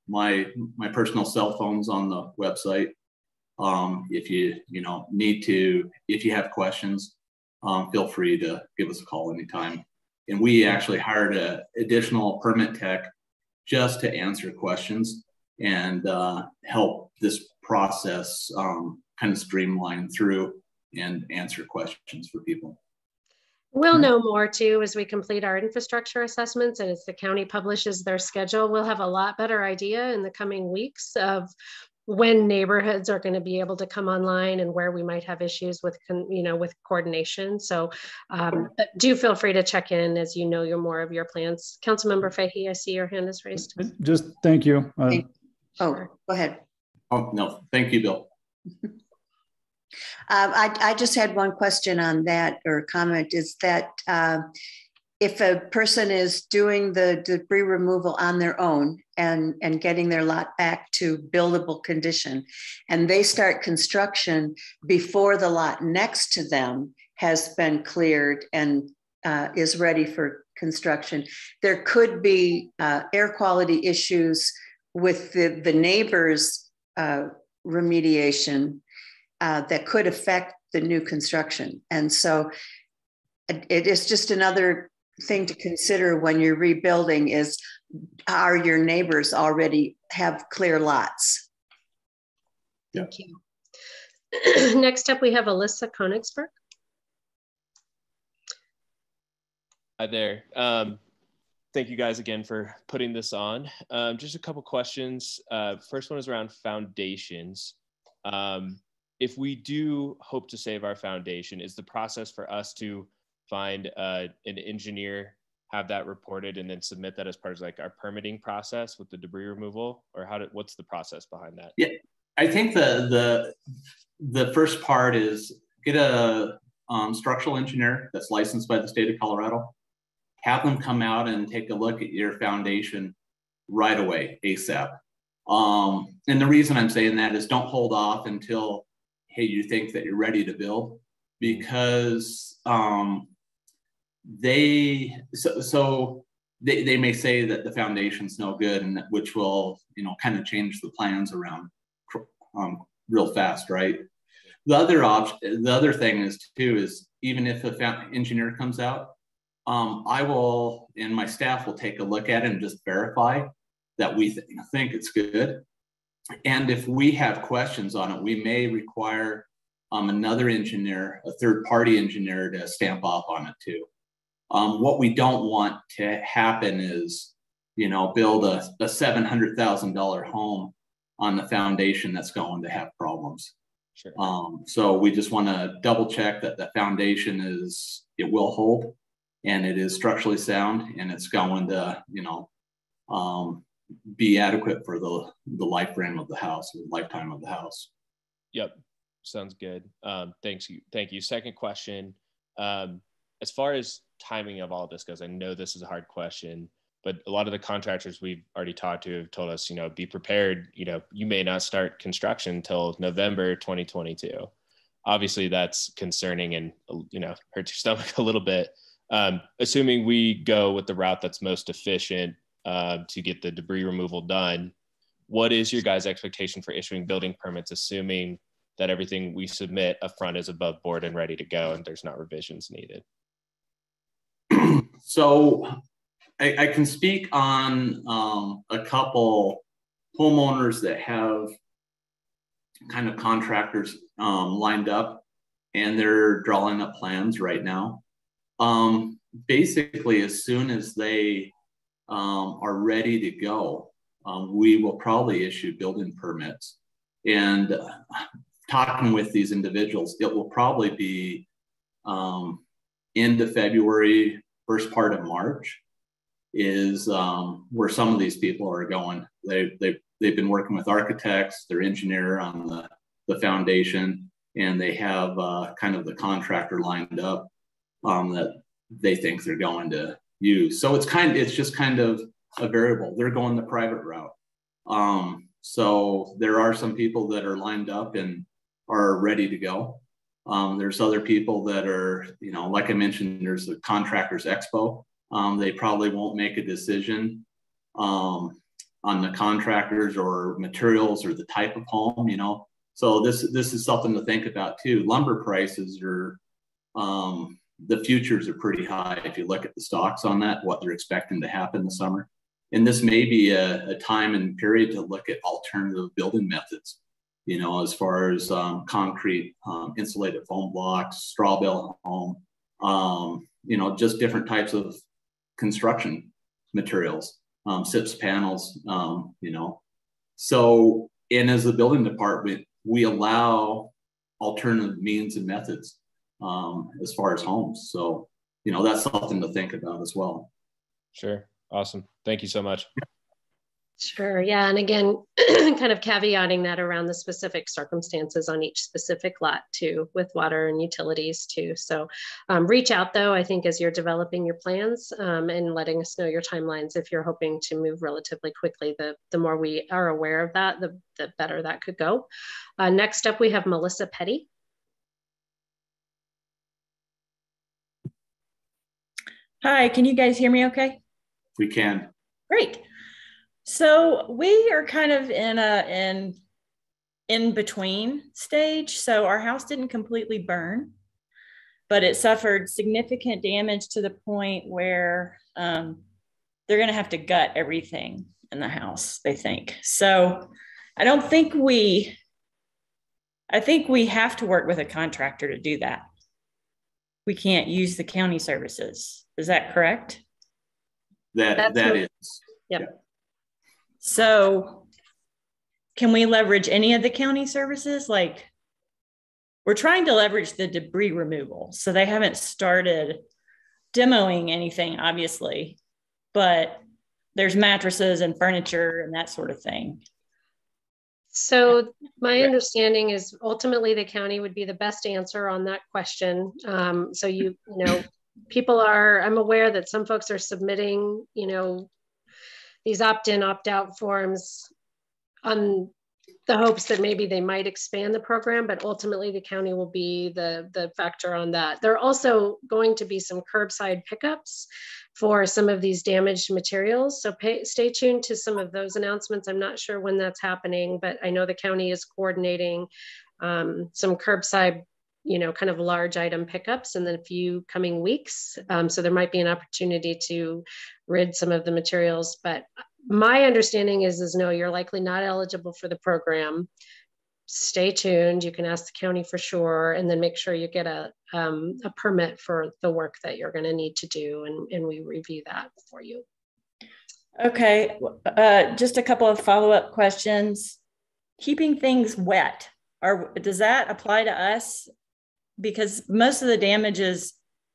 [SPEAKER 3] My personal cell phone's on the website. If you need to, if you have questions, feel free to give us a call anytime. And we actually hired an additional permit tech just to answer questions and help this process kind of streamline through and answer questions for people.
[SPEAKER 1] We'll know more too as we complete our infrastructure assessments, and as the county publishes their schedule, we'll have a lot better idea in the coming weeks of when neighborhoods are going to be able to come online and where we might have issues with, with coordination. So do feel free to check in as you know more of your plans. Councilmember Fahey, I see your hand is raised.
[SPEAKER 9] Just thank you.
[SPEAKER 2] Go ahead.
[SPEAKER 3] Oh, no, thank you, Bill.
[SPEAKER 2] I just had one question on that, or comment, is that if a person is doing the debris removal on their own and getting their lot back to buildable condition, and they start construction before the lot next to them has been cleared and is ready for construction, there could be air quality issues with the neighbors' remediation that could affect the new construction. And so it is just another thing to consider when you're rebuilding is, are your neighbors already have clear lots?
[SPEAKER 1] Thank you. Next up, we have Alyssa Konigsberg.
[SPEAKER 10] Hi there. Thank you guys again for putting this on. Just a couple questions. First one is around foundations. If we do hope to save our foundation, is the process for us to find an engineer, have that reported, and then submit that as part of like our permitting process with the debris removal, or what's the process behind that?
[SPEAKER 3] Yeah, I think the first part is get a structural engineer that's licensed by the state of Colorado. Have them come out and take a look at your foundation right away, ASAP. And the reason I'm saying that is don't hold off until, hey, you think that you're ready to build, because they may say that the foundation's no good, and which will kind of change the plans around real fast, right? The other thing is even if a engineer comes out, I will and my staff will take a look at it and just verify that we think it's good. And if we have questions on it, we may require another engineer, a third-party engineer, to stamp off on it too. What we don't want to happen is, build a $700,000 home on the foundation that's going to have problems.
[SPEAKER 10] Sure.
[SPEAKER 3] So we just want to double check that the foundation it will hold, and it is structurally sound, and it's going to, be adequate for the lifetime of the house.
[SPEAKER 10] Yep, sounds good. Thank you. Second question, as far as timing of all of this goes, I know this is a hard question, but a lot of the contractors we've already talked to have told us, be prepared. You may not start construction until November 2022. Obviously, that's concerning and hurts your stomach a little bit. Assuming we go with the route that's most efficient to get the debris removal done, what is your guys' expectation for issuing building permits, assuming that everything we submit upfront is above board and ready to go and there's not revisions needed?
[SPEAKER 3] So I can speak on a couple homeowners that have kind of contractors lined up, and they're drawing up plans right now. Basically, as soon as they are ready to go, we will probably issue building permits. And talking with these individuals, it will probably be end of February, first part of March is where some of these people are going. They've been working with architects, their engineer on the foundation, and they have kind of the contractor lined up that they think they're going to use. So it's just kind of a variable. They're going the private route. So there are some people that are lined up and are ready to go. There's other people that are, like I mentioned, there's the Contractors Expo. They probably won't make a decision on the contractors or materials or the type of home, So this is something to think about too. Lumber prices are, the futures are pretty high if you look at the stocks on that, what they're expecting to happen this summer. And this may be a time and period to look at alternative building methods, as far as concrete, insulated foam blocks, straw bale home, just different types of construction materials, SIPS panels, So, and as the building department, we allow alternative means and methods as far as homes. So, that's something to think about as well.
[SPEAKER 10] Sure. Awesome. Thank you so much.
[SPEAKER 1] Sure. Yeah. And again, kind of caveating that around the specific circumstances on each specific lot too, with water and utilities too. So reach out though, I think, as you're developing your plans and letting us know your timelines. If you're hoping to move relatively quickly, the more we are aware of that, the better that could go. Next up, we have Melissa Petty.
[SPEAKER 11] Hi, can you guys hear me okay?
[SPEAKER 3] We can.
[SPEAKER 11] Great. So we are kind of in a in between stage. So our house didn't completely burn, but it suffered significant damage to the point where they're going to have to gut everything in the house, they think. So I think we have to work with a contractor to do that. We can't use the county services. Is that correct?
[SPEAKER 3] That is.
[SPEAKER 1] Yep.
[SPEAKER 3] Yeah.
[SPEAKER 11] So can we leverage any of the county services? Like, we're trying to leverage the debris removal. So they haven't started demoing anything, obviously, but there's mattresses and furniture and that sort of thing.
[SPEAKER 1] So my understanding is ultimately the county would be the best answer on that question. So I'm aware that some folks are submitting, these opt-in, opt-out forms on the hopes that maybe they might expand the program, but ultimately the county will be the factor on that. There are also going to be some curbside pickups for some of these damaged materials. So stay tuned to some of those announcements. I'm not sure when that's happening, but I know the county is coordinating some curbside, kind of large item pickups in the few coming weeks. So there might be an opportunity to rid some of the materials, but my understanding is no, you're likely not eligible for the program. Stay tuned. You can ask the county for sure, and then make sure you get a permit for the work that you're going to need to do, and we review that for you.
[SPEAKER 11] Okay, just a couple of follow-up questions. Keeping things wet, does that apply to us? Because most of the damage is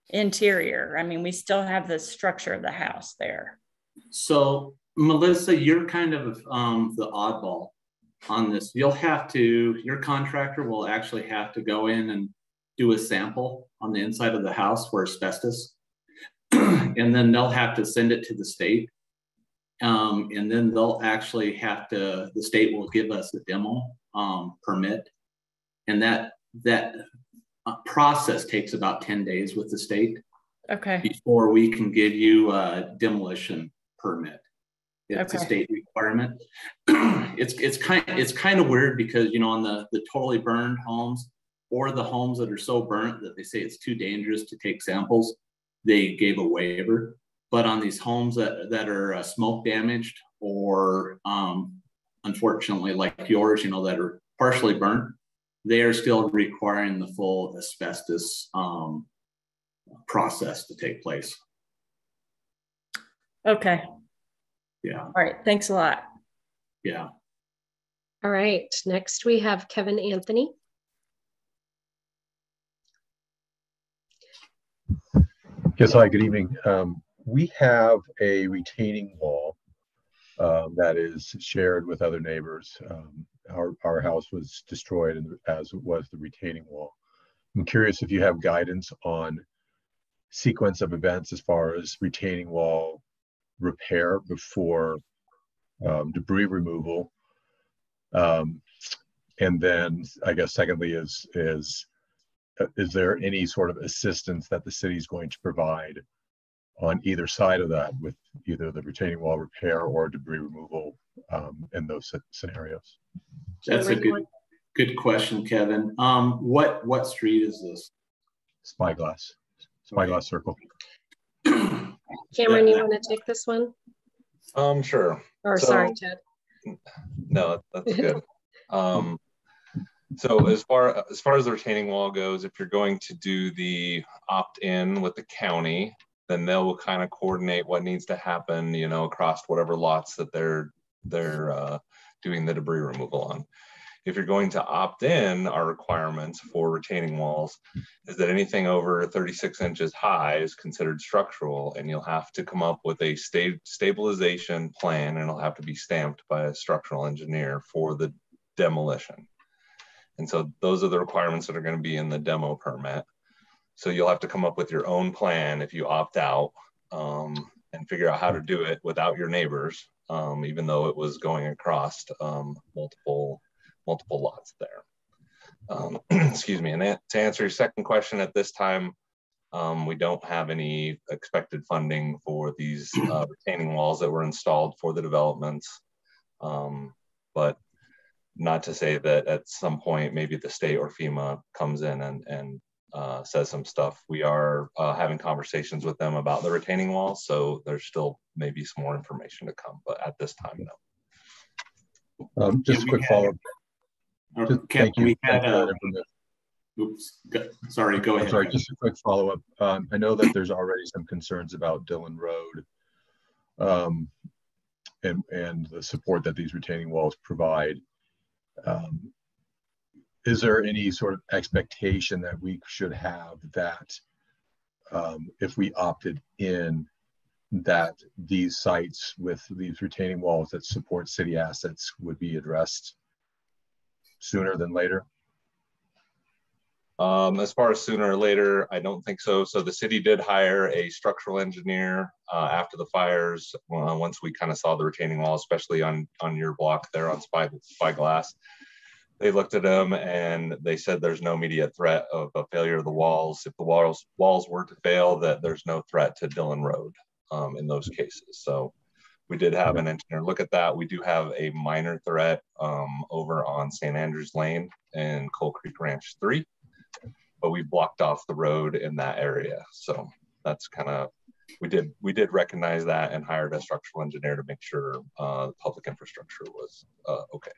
[SPEAKER 11] interior. I mean, we still have the structure of the house there.
[SPEAKER 3] So Melissa, you're kind of the oddball on this. Your contractor will actually have to go in and do a sample on the inside of the house for asbestos. And then they'll have to send it to the state. And then they'll actually the state will give us a demo permit. And that process takes about 10 days with the state.
[SPEAKER 11] Okay.
[SPEAKER 3] Before we can give you a demolition permit. It's
[SPEAKER 11] okay.
[SPEAKER 3] A state requirement. It's kind of weird because, on the totally burned homes or the homes that are so burnt that they say it's too dangerous to take samples, they gave a waiver. But on these homes that are smoke damaged or unfortunately like yours, that are partially burnt, they are still requiring the full asbestos process to take place.
[SPEAKER 11] Okay.
[SPEAKER 3] Yeah.
[SPEAKER 11] All right. Thanks a lot.
[SPEAKER 3] Yeah.
[SPEAKER 1] All right. Next, we have Kevin Anthony.
[SPEAKER 12] Yes. Hi. Good evening. We have a retaining wall that is shared with other neighbors, our house was destroyed, and as was the retaining wall. I'm curious if you have guidance on sequence of events as far as retaining wall repair before debris removal. And then I guess secondly is there any sort of assistance that the city is going to provide on either side of that with either the retaining wall repair or debris removal in those scenarios?
[SPEAKER 3] That's a good question, Kevin. What street is this?
[SPEAKER 12] Spyglass Circle.
[SPEAKER 1] Cameron, you want to take this one?
[SPEAKER 5] Sure.
[SPEAKER 1] Or sorry, Ted.
[SPEAKER 5] No, that's good. So as far as the retaining wall goes, if you're going to do the opt-in with the county, then they'll kind of coordinate what needs to happen, you know, across whatever lots that they're doing the debris removal on. If you're going to opt in, our requirements for retaining walls is that anything over 36 inches high is considered structural, and you'll have to come up with a stabilization plan, and it'll have to be stamped by a structural engineer for the demolition. And so those are the requirements that are going to be in the demo permit. So you'll have to come up with your own plan if you opt out, and figure out how to do it without your neighbors, even though it was going across multiple lots there. Excuse me. And to answer your second question, at this time, we don't have any expected funding for these retaining walls that were installed for the developments. But not to say that at some point, maybe the state or FEMA comes in and says some stuff. We are having conversations with them about the retaining walls. So there's still maybe some more information to come, but at this time, no.
[SPEAKER 12] Just a quick follow-up. Thank you.
[SPEAKER 3] Oops, sorry, go ahead.
[SPEAKER 12] Sorry, just a quick follow-up. I know that there's already some concerns about Dillon Road and the support that these retaining walls provide. Is there any sort of expectation that we should have that if we opted in, that these sites with these retaining walls that support city assets would be addressed sooner than later?
[SPEAKER 5] As far as sooner or later, I don't think so. So the city did hire a structural engineer after the fires. Once we kind of saw the retaining wall, especially on your block there on Spyglass, they looked at them and they said there's no immediate threat of a failure of the walls. If the walls were to fail, that there's no threat to Dillon Road in those cases. So we did have an engineer look at that. We do have a minor threat over on St. Andrews Lane and Coal Creek Ranch 3, but we blocked off the road in that area. So that's kind of, we did recognize that and hired a structural engineer to make sure the public infrastructure was okay.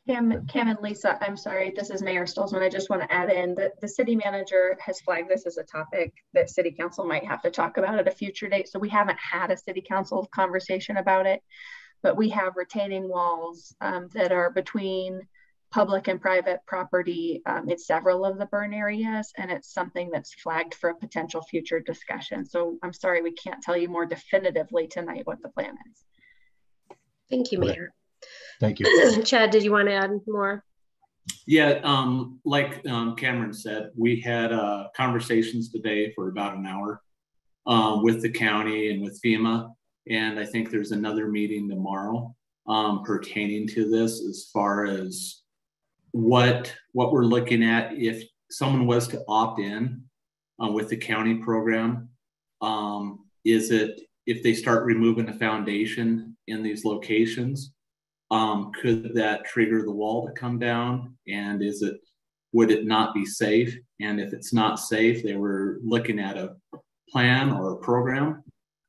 [SPEAKER 13] Cam and Lisa, I'm sorry, this is Mayor Stolzman. I just want to add in that the city manager has flagged this as a topic that city council might have to talk about at a future date. So we haven't had a city council conversation about it, but we have retaining walls that are between public and private property in several of the burn areas, and it's something that's flagged for a potential future discussion. So I'm sorry, we can't tell you more definitively tonight what the plan is.
[SPEAKER 1] Thank you, Mayor.
[SPEAKER 12] Thank you.
[SPEAKER 1] Chad, did you want to add more?
[SPEAKER 3] Yeah, like Cameron said, we had conversations today for about an hour with the county and with FEMA. And I think there's another meeting tomorrow pertaining to this, as far as what we're looking at. If someone was to opt in with the county program, is it, if they start removing the foundation in these locations, could that trigger the wall to come down? And would it not be safe? And if it's not safe, they were looking at a plan or a program,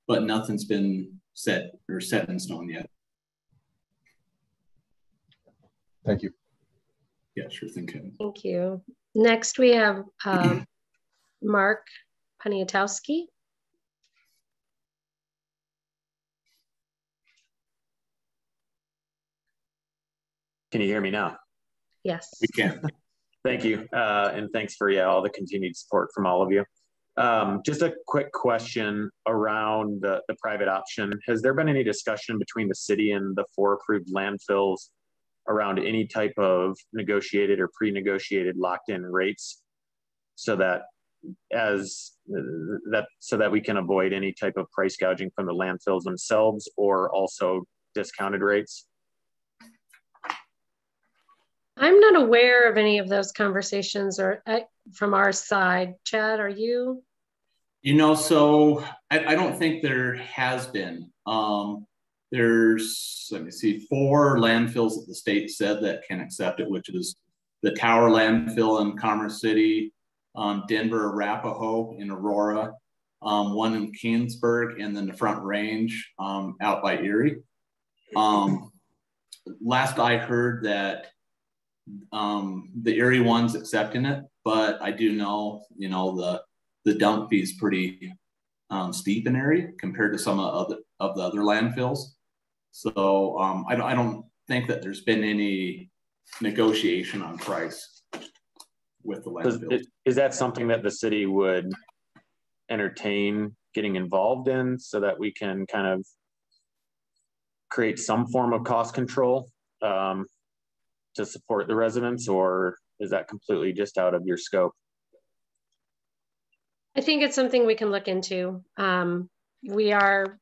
[SPEAKER 3] but nothing's been set in stone yet.
[SPEAKER 12] Thank you.
[SPEAKER 3] Yeah, sure thing, Kevin.
[SPEAKER 1] Thank you. Next, we have Mark Paniatowski.
[SPEAKER 14] Can you hear me now?
[SPEAKER 1] Yes.
[SPEAKER 3] We can.
[SPEAKER 14] Thank you. And thanks for all the continued support from all of you. Just a quick question around the private option. Has there been any discussion between the city and the 4 approved landfills around any type of negotiated or pre-negotiated locked-in rates, so that we can avoid any type of price gouging from the landfills themselves, or also discounted rates?
[SPEAKER 1] I'm not aware of any of those conversations or from our side. Chad, are you?
[SPEAKER 3] You know, so I don't think there has been. There's, let me see, 4 landfills that the state said that can accept it, which is the Tower landfill in Commerce City, Denver, Arapahoe in Aurora, one in Keensburg, and then the Front Range out by Erie. Last I heard that the Erie one's accepting it, but I do know, you know, the dump fee is pretty steep in Erie compared to some of the other landfills. So I don't think that there's been any negotiation on price with the landfill.
[SPEAKER 14] Is that something that the city would entertain getting involved in, so that we can kind of create some form of cost control to support the residents, or is that completely just out of your scope?
[SPEAKER 1] I think it's something we can look into. We are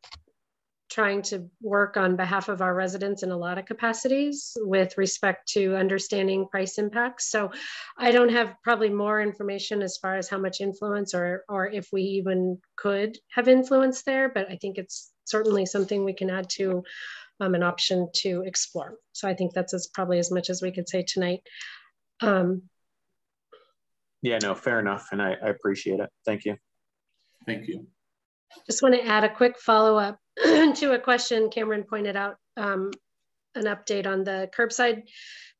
[SPEAKER 1] trying to work on behalf of our residents in a lot of capacities with respect to understanding price impacts. So I don't have probably more information as far as how much influence or if we even could have influence there, but I think it's certainly something we can add to an option to explore. So I think that's probably as much as we could say tonight.
[SPEAKER 14] Yeah, no, fair enough. And I appreciate it. Thank you.
[SPEAKER 3] Thank you.
[SPEAKER 1] Just want to add a quick follow-up to a question Cameron pointed out, an update on the curbside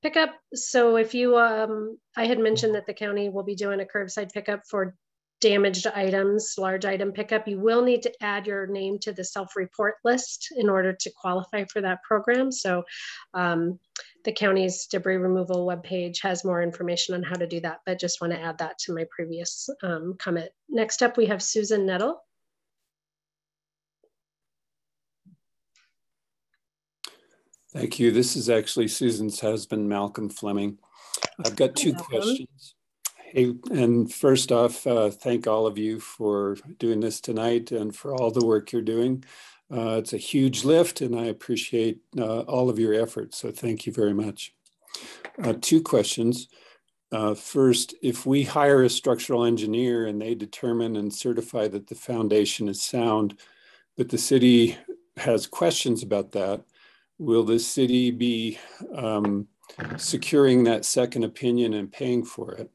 [SPEAKER 1] pickup. So if you, I had mentioned that the county will be doing a curbside pickup for damaged items, large item pickup. You will need to add your name to the self-report list in order to qualify for that program. So the county's debris removal webpage has more information on how to do that, but just want to add that to my previous comment. Next up, we have Susan Nettle.
[SPEAKER 4] Thank you. This is actually Susan's husband, Malcolm Fleming. I've got 2 questions. Hey, and first off, thank all of you for doing this tonight and for all the work you're doing. It's a huge lift, and I appreciate all of your efforts, so thank you very much. 2 questions. First, if we hire a structural engineer and they determine and certify that the foundation is sound, but the city has questions about that, will the city be securing that second opinion and paying for it?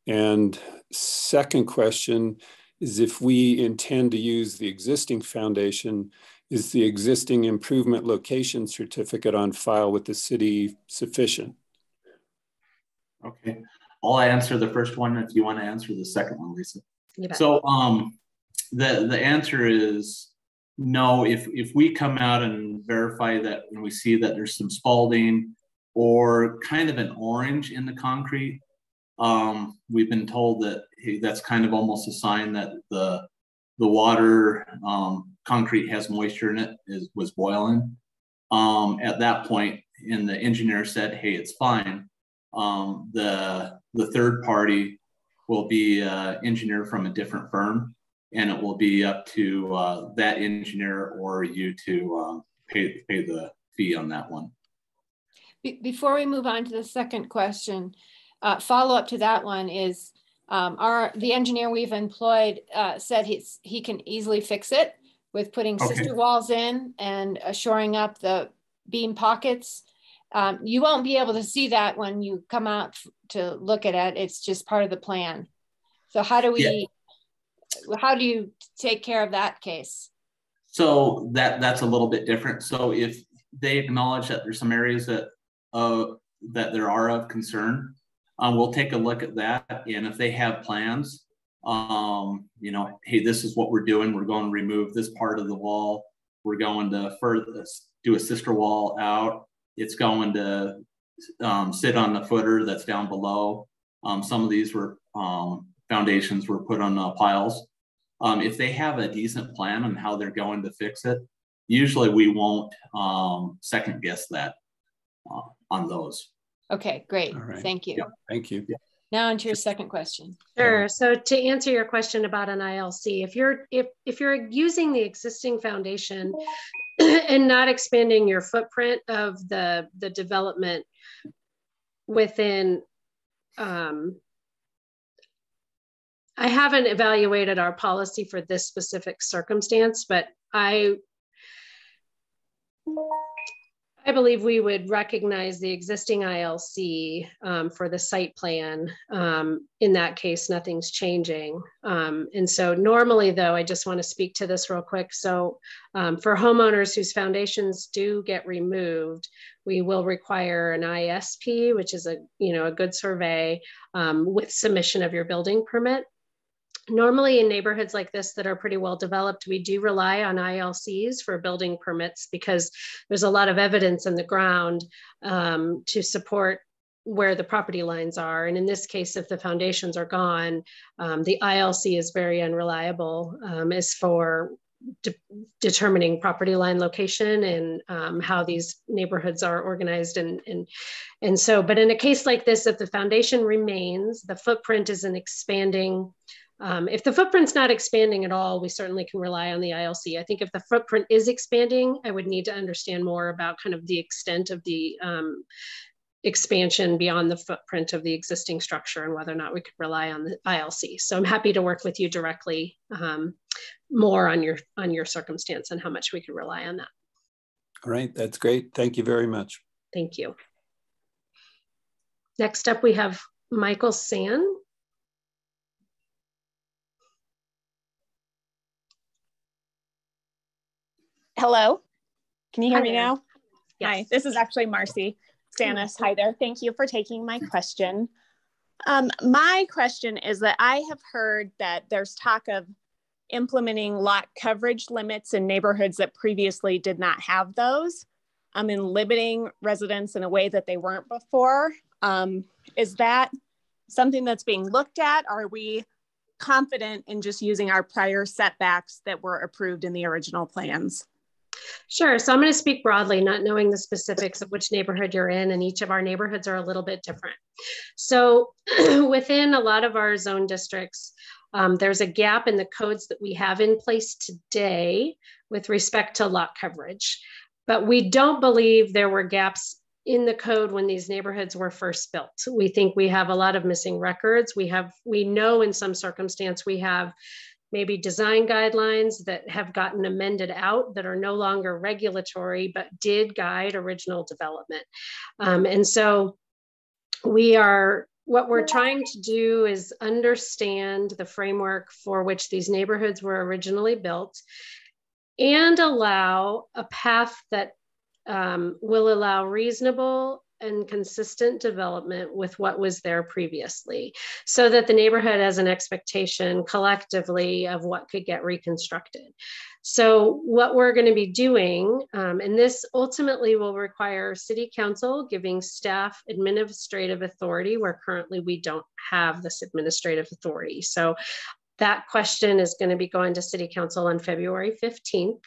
[SPEAKER 4] And second question is, if we intend to use the existing foundation, is the existing improvement location certificate on file with the city sufficient?
[SPEAKER 3] Okay, I'll answer the first one if you want to answer the second one, Lisa. So the answer is no. If we come out and verify that when we see that there's some spalding or kind of an orange in the concrete, we've been told that, hey, that's kind of almost a sign that the water concrete has moisture in it, was boiling. At that point, and the engineer said, hey, it's fine. The third party will be an engineer from a different firm, and it will be up to that engineer or you to pay the fee on that one.
[SPEAKER 15] Before we move on to the second question, follow up to that one is the engineer we've employed said he can easily fix it with putting sister walls in and shoring up the beam pockets. You won't be able to see that when you come out to look at it. It's just part of the plan. So how do you take care of that case? So
[SPEAKER 3] that's a little bit different. So if they acknowledge that there's some areas that there are of concern, we'll take a look at that. And if they have plans, you know, hey, this is what we're doing. We're going to remove this part of the wall. We're going to do a sister wall out. It's going to sit on the footer that's down below. Some of these were foundations were put on piles. If they have a decent plan on how they're going to fix it, usually we won't second guess that. those.
[SPEAKER 15] Okay, great.
[SPEAKER 4] Right.
[SPEAKER 15] Thank you.
[SPEAKER 3] Yeah.
[SPEAKER 4] Thank you.
[SPEAKER 3] Yeah.
[SPEAKER 15] Now into your second question.
[SPEAKER 1] Sure. So to answer your question about an ILC, if you're using the existing foundation and not expanding your footprint of the development within, I haven't evaluated our policy for this specific circumstance, but I believe we would recognize the existing ILC for the site plan. In that case, nothing's changing. And so normally though, I just want to speak to this real quick. So for homeowners whose foundations do get removed, we will require an ISP, which is a good survey with submission of your building permit. Normally in neighborhoods like this that are pretty well developed, we do rely on ILCs for building permits because there's a lot of evidence in the ground to support where the property lines are. And in this case, if the foundations are gone, the ILC is very unreliable as for determining property line location and how these neighborhoods are organized. And so, but in a case like this, if the foundation remains, the footprint isn't expanding. If the footprint's not expanding at all, we certainly can rely on the ILC. I think if the footprint is expanding, I would need to understand more about kind of the extent of the expansion beyond the footprint of the existing structure and whether or not we could rely on the ILC. So I'm happy to work with you directly more on your circumstance and how much we could rely on that.
[SPEAKER 4] All right, that's great. Thank you very much.
[SPEAKER 1] Thank you. Next up, we have Michael San.
[SPEAKER 16] Hello, can you hear me now?
[SPEAKER 1] Yes.
[SPEAKER 16] Hi, this is actually Marcy Stanis. Hi there. Thank you for taking my question. My question is that I have heard that there's talk of implementing lot coverage limits in neighborhoods that previously did not have those, and limiting residents in a way that they weren't before. Is that something that's being looked at? Are we confident in just using our prior setbacks that were approved in the original plans?
[SPEAKER 1] Sure. So I'm going to speak broadly, not knowing the specifics of which neighborhood you're in, and each of our neighborhoods are a little bit different. So within a lot of our zone districts, there's a gap in the codes that we have in place today with respect to lot coverage. But we don't believe there were gaps in the code when these neighborhoods were first built. We think we have a lot of missing records. We know in some circumstance we have maybe design guidelines that have gotten amended out that are no longer regulatory, but did guide original development. And so what we're trying to do is understand the framework for which these neighborhoods were originally built and allow a path that will allow reasonable and consistent development with what was there previously, so that the neighborhood has an expectation collectively of what could get reconstructed. So what we're going to be doing, and this ultimately will require city council giving staff administrative authority, where currently we don't have this administrative authority. So that question is going to be going to city council on February 15th.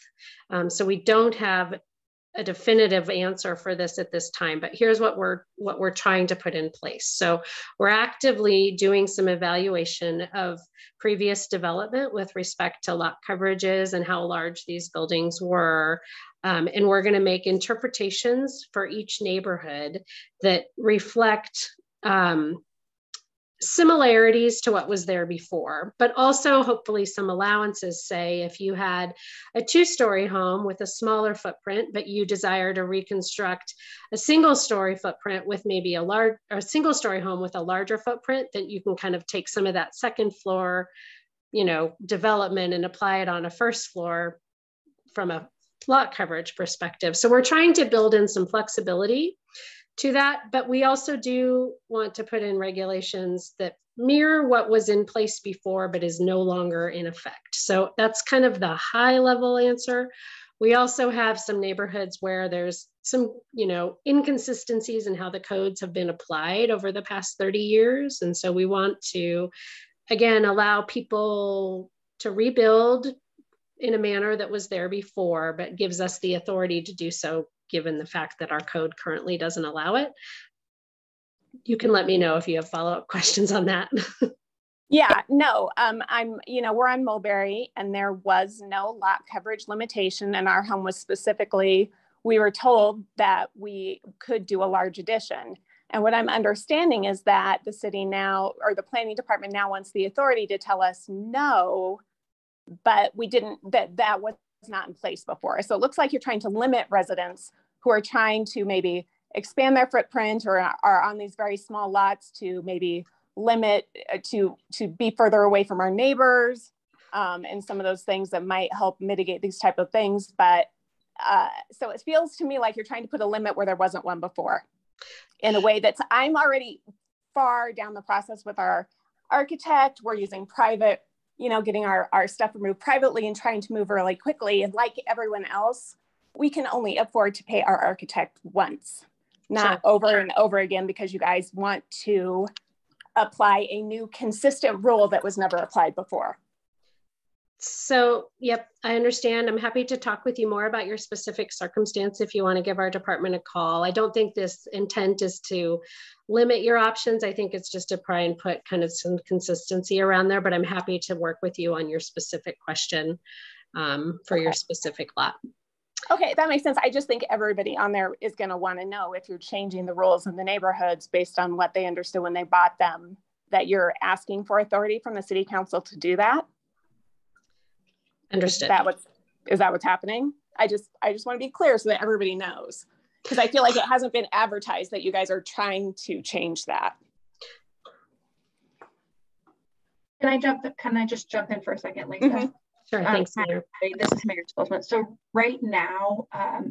[SPEAKER 1] So we don't have a definitive answer for this at this time, but here's what we're trying to put in place. So we're actively doing some evaluation of previous development with respect to lot coverages and how large these buildings were. And we're going to make interpretations for each neighborhood that reflect similarities to what was there before, but also hopefully some allowances. Say if you had a two-story home with a smaller footprint, but you desire to reconstruct a single-story footprint with maybe a single-story home with a larger footprint, then you can kind of take some of that second floor, development and apply it on a first floor from a lot coverage perspective. So we're trying to build in some flexibility to that, but we also do want to put in regulations that mirror what was in place before, but is no longer in effect. So that's kind of the high level answer. We also have some neighborhoods where there's some, inconsistencies in how the codes have been applied over the past 30 years. And so we want to, again, allow people to rebuild in a manner that was there before, but gives us the authority to do so given the fact that our code currently doesn't allow it. You can let me know if you have follow-up questions on that.
[SPEAKER 16] Yeah, no, we're on Mulberry, and there was no lot coverage limitation, and our home was specifically, we were told that we could do a large addition. And what I'm understanding is that the city now, or the planning department now, wants the authority to tell us no, but we didn't, that was not in place before. So it looks like you're trying to limit residents who are trying to maybe expand their footprint or are on these very small lots to maybe limit to be further away from our neighbors, and some of those things that might help mitigate these type of things. But so it feels to me like you're trying to put a limit where there wasn't one before, in a way that's, I'm already far down the process with our architect. We're using private, getting our stuff removed privately and trying to move really quickly. And like everyone else, we can only afford to pay our architect once, not over and over again, because you guys want to apply a new consistent rule that was never applied before.
[SPEAKER 1] So, yep, I understand. I'm happy to talk with you more about your specific circumstance if you want to give our department a call. I don't think this intent is to limit your options. I think it's just to try and put kind of some consistency around there, but I'm happy to work with you on your specific question for your specific lot.
[SPEAKER 16] Okay, that makes sense. I just think everybody on there is going to want to know if you're changing the rules in the neighborhoods based on what they understood when they bought them, that you're asking for authority from the city council to do that.
[SPEAKER 1] Understood.
[SPEAKER 16] Is that what's happening? I just want to be clear so that everybody knows, because I feel like it hasn't been advertised that you guys are trying to change that.
[SPEAKER 13] Can I just jump in for a second, Lisa?
[SPEAKER 1] Mm-hmm. Sure, thanks, Mayor.
[SPEAKER 13] This is Mayor Stolzman. So right now,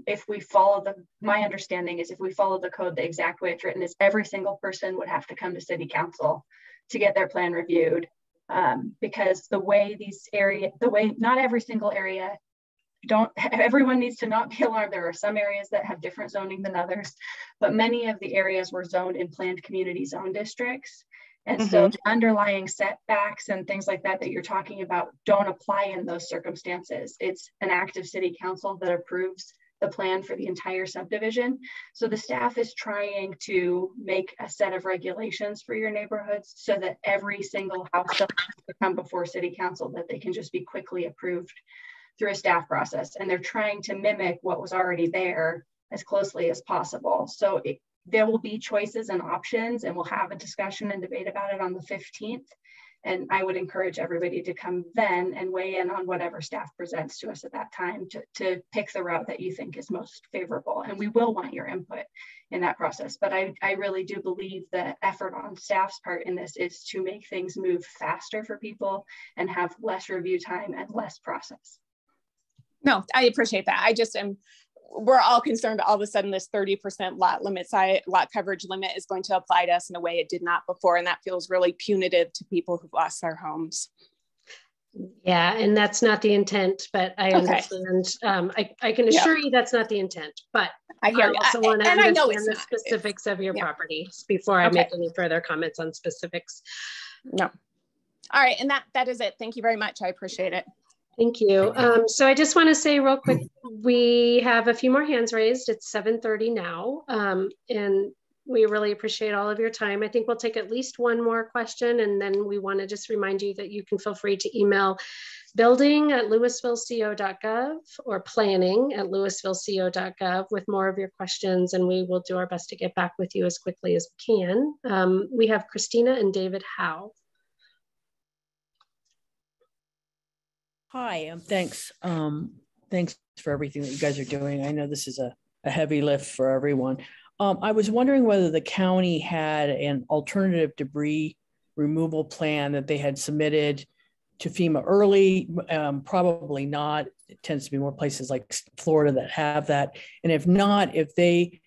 [SPEAKER 13] if we follow my understanding is if we follow the code the exact way it's written, is every single person would have to come to city council to get their plan reviewed. Because the way not every single area, everyone needs to not be alarmed. There are some areas that have different zoning than others, but many of the areas were zoned in planned community zone districts. And so the underlying setbacks and things like that you're talking about don't apply in those circumstances. It's an act of city council that approves the plan for the entire subdivision. So the staff is trying to make a set of regulations for your neighborhoods so that every single house doesn't have to come before city council, that they can just be quickly approved through a staff process. And they're trying to mimic what was already there as closely as possible. So there will be choices and options, and we'll have a discussion and debate about it on the 15th. And I would encourage everybody to come then and weigh in on whatever staff presents to us at that time to pick the route that you think is most favorable. And we will want your input in that process. But I really do believe the effort on staff's part in this is to make things move faster for people and have less review time and less process.
[SPEAKER 16] No, I appreciate that. We're all concerned all of a sudden this 30% lot coverage limit is going to apply to us in a way it did not before. And that feels really punitive to people who've lost their homes.
[SPEAKER 1] Yeah, and that's not the intent, but I understand. I can assure you that's not the intent, but I also want to understand the specifics of your properties before I make any further comments on specifics.
[SPEAKER 16] No. All right, and that is it. Thank you very much. I appreciate it.
[SPEAKER 1] Thank you. So I just want to say real quick, we have a few more hands raised. It's 7:30 now, and we really appreciate all of your time. I think we'll take at least one more question, and then we want to just remind you that you can feel free to email building@louisvilleco.gov or planning@louisvilleco.gov with more of your questions, and we will do our best to get back with you as quickly as we can. We have Christina and David Howe.
[SPEAKER 17] Hi, thanks. Thanks for everything that you guys are doing. I know this is a heavy lift for everyone. I was wondering whether the county had an alternative debris removal plan that they had submitted to FEMA early. Probably not. It tends to be more places like Florida that have that. And if not, if they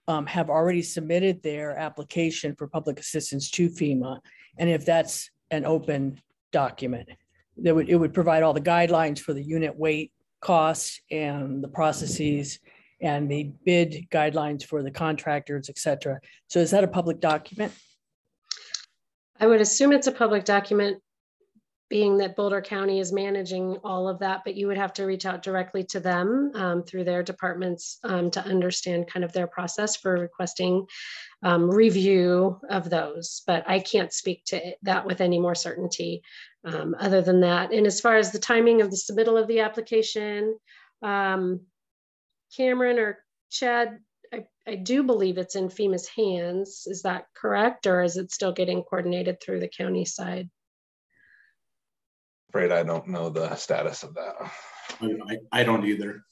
[SPEAKER 17] have already submitted their application for public assistance to FEMA, and if that's an open document. It would provide all the guidelines for the unit weight costs and the processes and the bid guidelines for the contractors, et cetera. So is that a public document?
[SPEAKER 1] I would assume it's a public document. being that Boulder County is managing all of that, but you would have to reach out directly to them through their departments to understand kind of their process for requesting review of those. But I can't speak to that with any more certainty other than that. And as far as the timing of the submittal of the application, Cameron or Chad, I do believe it's in FEMA's hands. Is that correct? Or is it still getting coordinated through the county side?
[SPEAKER 5] Afraid I don't know the status of that.
[SPEAKER 3] I don't either.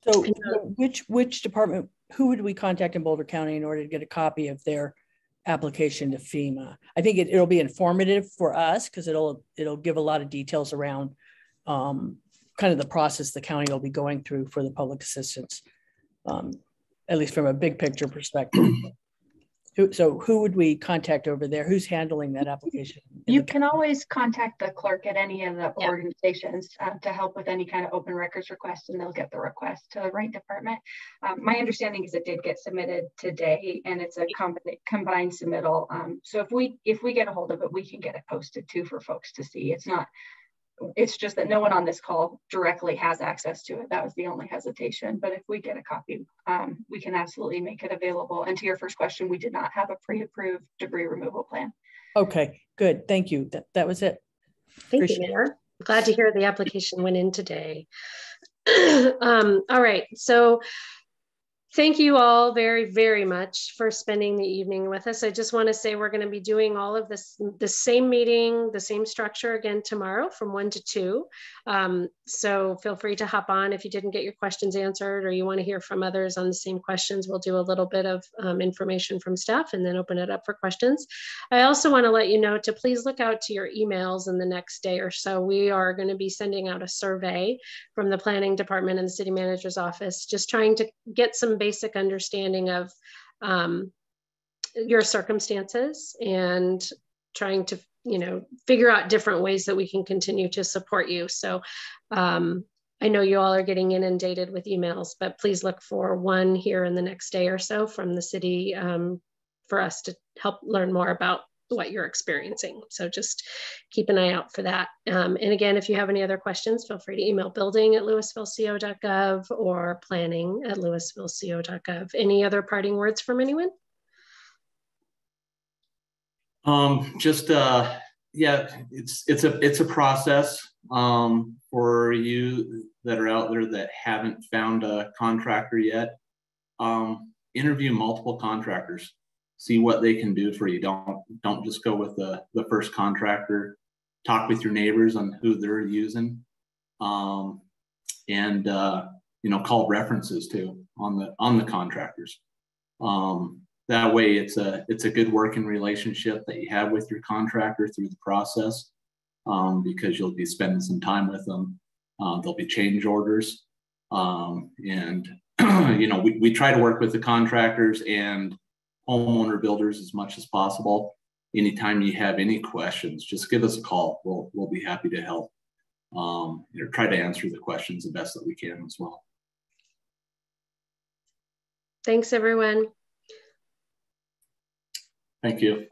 [SPEAKER 17] So which department, who would we contact in Boulder County in order to get a copy of their application to FEMA? I think it'll be informative for us because it'll give a lot of details around kind of the process the county will be going through for the public assistance, at least from a big picture perspective. So who would we contact over there? Who's handling that application?
[SPEAKER 13] You can always contact the clerk at any of the organizations to help with any kind of open records request, and they'll get the request to the right department. My understanding is it did get submitted today, and it's a combined submittal. So if we get a hold of it, we can get it posted too for folks to see. It's just that no one on this call directly has access to it. That was the only hesitation. But if we get a copy, we can absolutely make it available. And to your first question, we did not have a pre-approved debris removal plan.
[SPEAKER 17] Okay, good. Thank you. That was it.
[SPEAKER 1] Thank you, Mayor. Glad to hear the application went in today. All right. So thank you all very, very much for spending the evening with us. I just want to say we're going to be doing all of this, the same meeting, the same structure again tomorrow from 1 to 2. So feel free to hop on if you didn't get your questions answered or you want to hear from others on the same questions. We'll do a little bit of information from staff and then open it up for questions. I also want to let you know to please look out to your emails in the next day or so. We are going to be sending out a survey from the planning department and the city manager's office, just trying to get some basic understanding of your circumstances and trying to, figure out different ways that we can continue to support you. So I know you all are getting inundated with emails, but please look for one here in the next day or so from the city for us to help learn more about what you're experiencing. So just keep an eye out for that. And again, if you have any other questions, feel free to email building@louisvilleco.gov or planning@louisvilleco.gov. Any other parting words from anyone?
[SPEAKER 3] Yeah, it's a process for you that are out there that haven't found a contractor yet. Interview multiple contractors. See what they can do for you. Don't just go with the first contractor. Talk with your neighbors on who they're using, and call references too on the contractors. That way, it's a good working relationship that you have with your contractor through the process, because you'll be spending some time with them. There'll be change orders, and we try to work with the contractors and homeowner builders as much as possible. Anytime you have any questions, just give us a call. We'll be happy to help. Try to answer the questions the best that we can as well.
[SPEAKER 1] Thanks, everyone.
[SPEAKER 3] Thank you.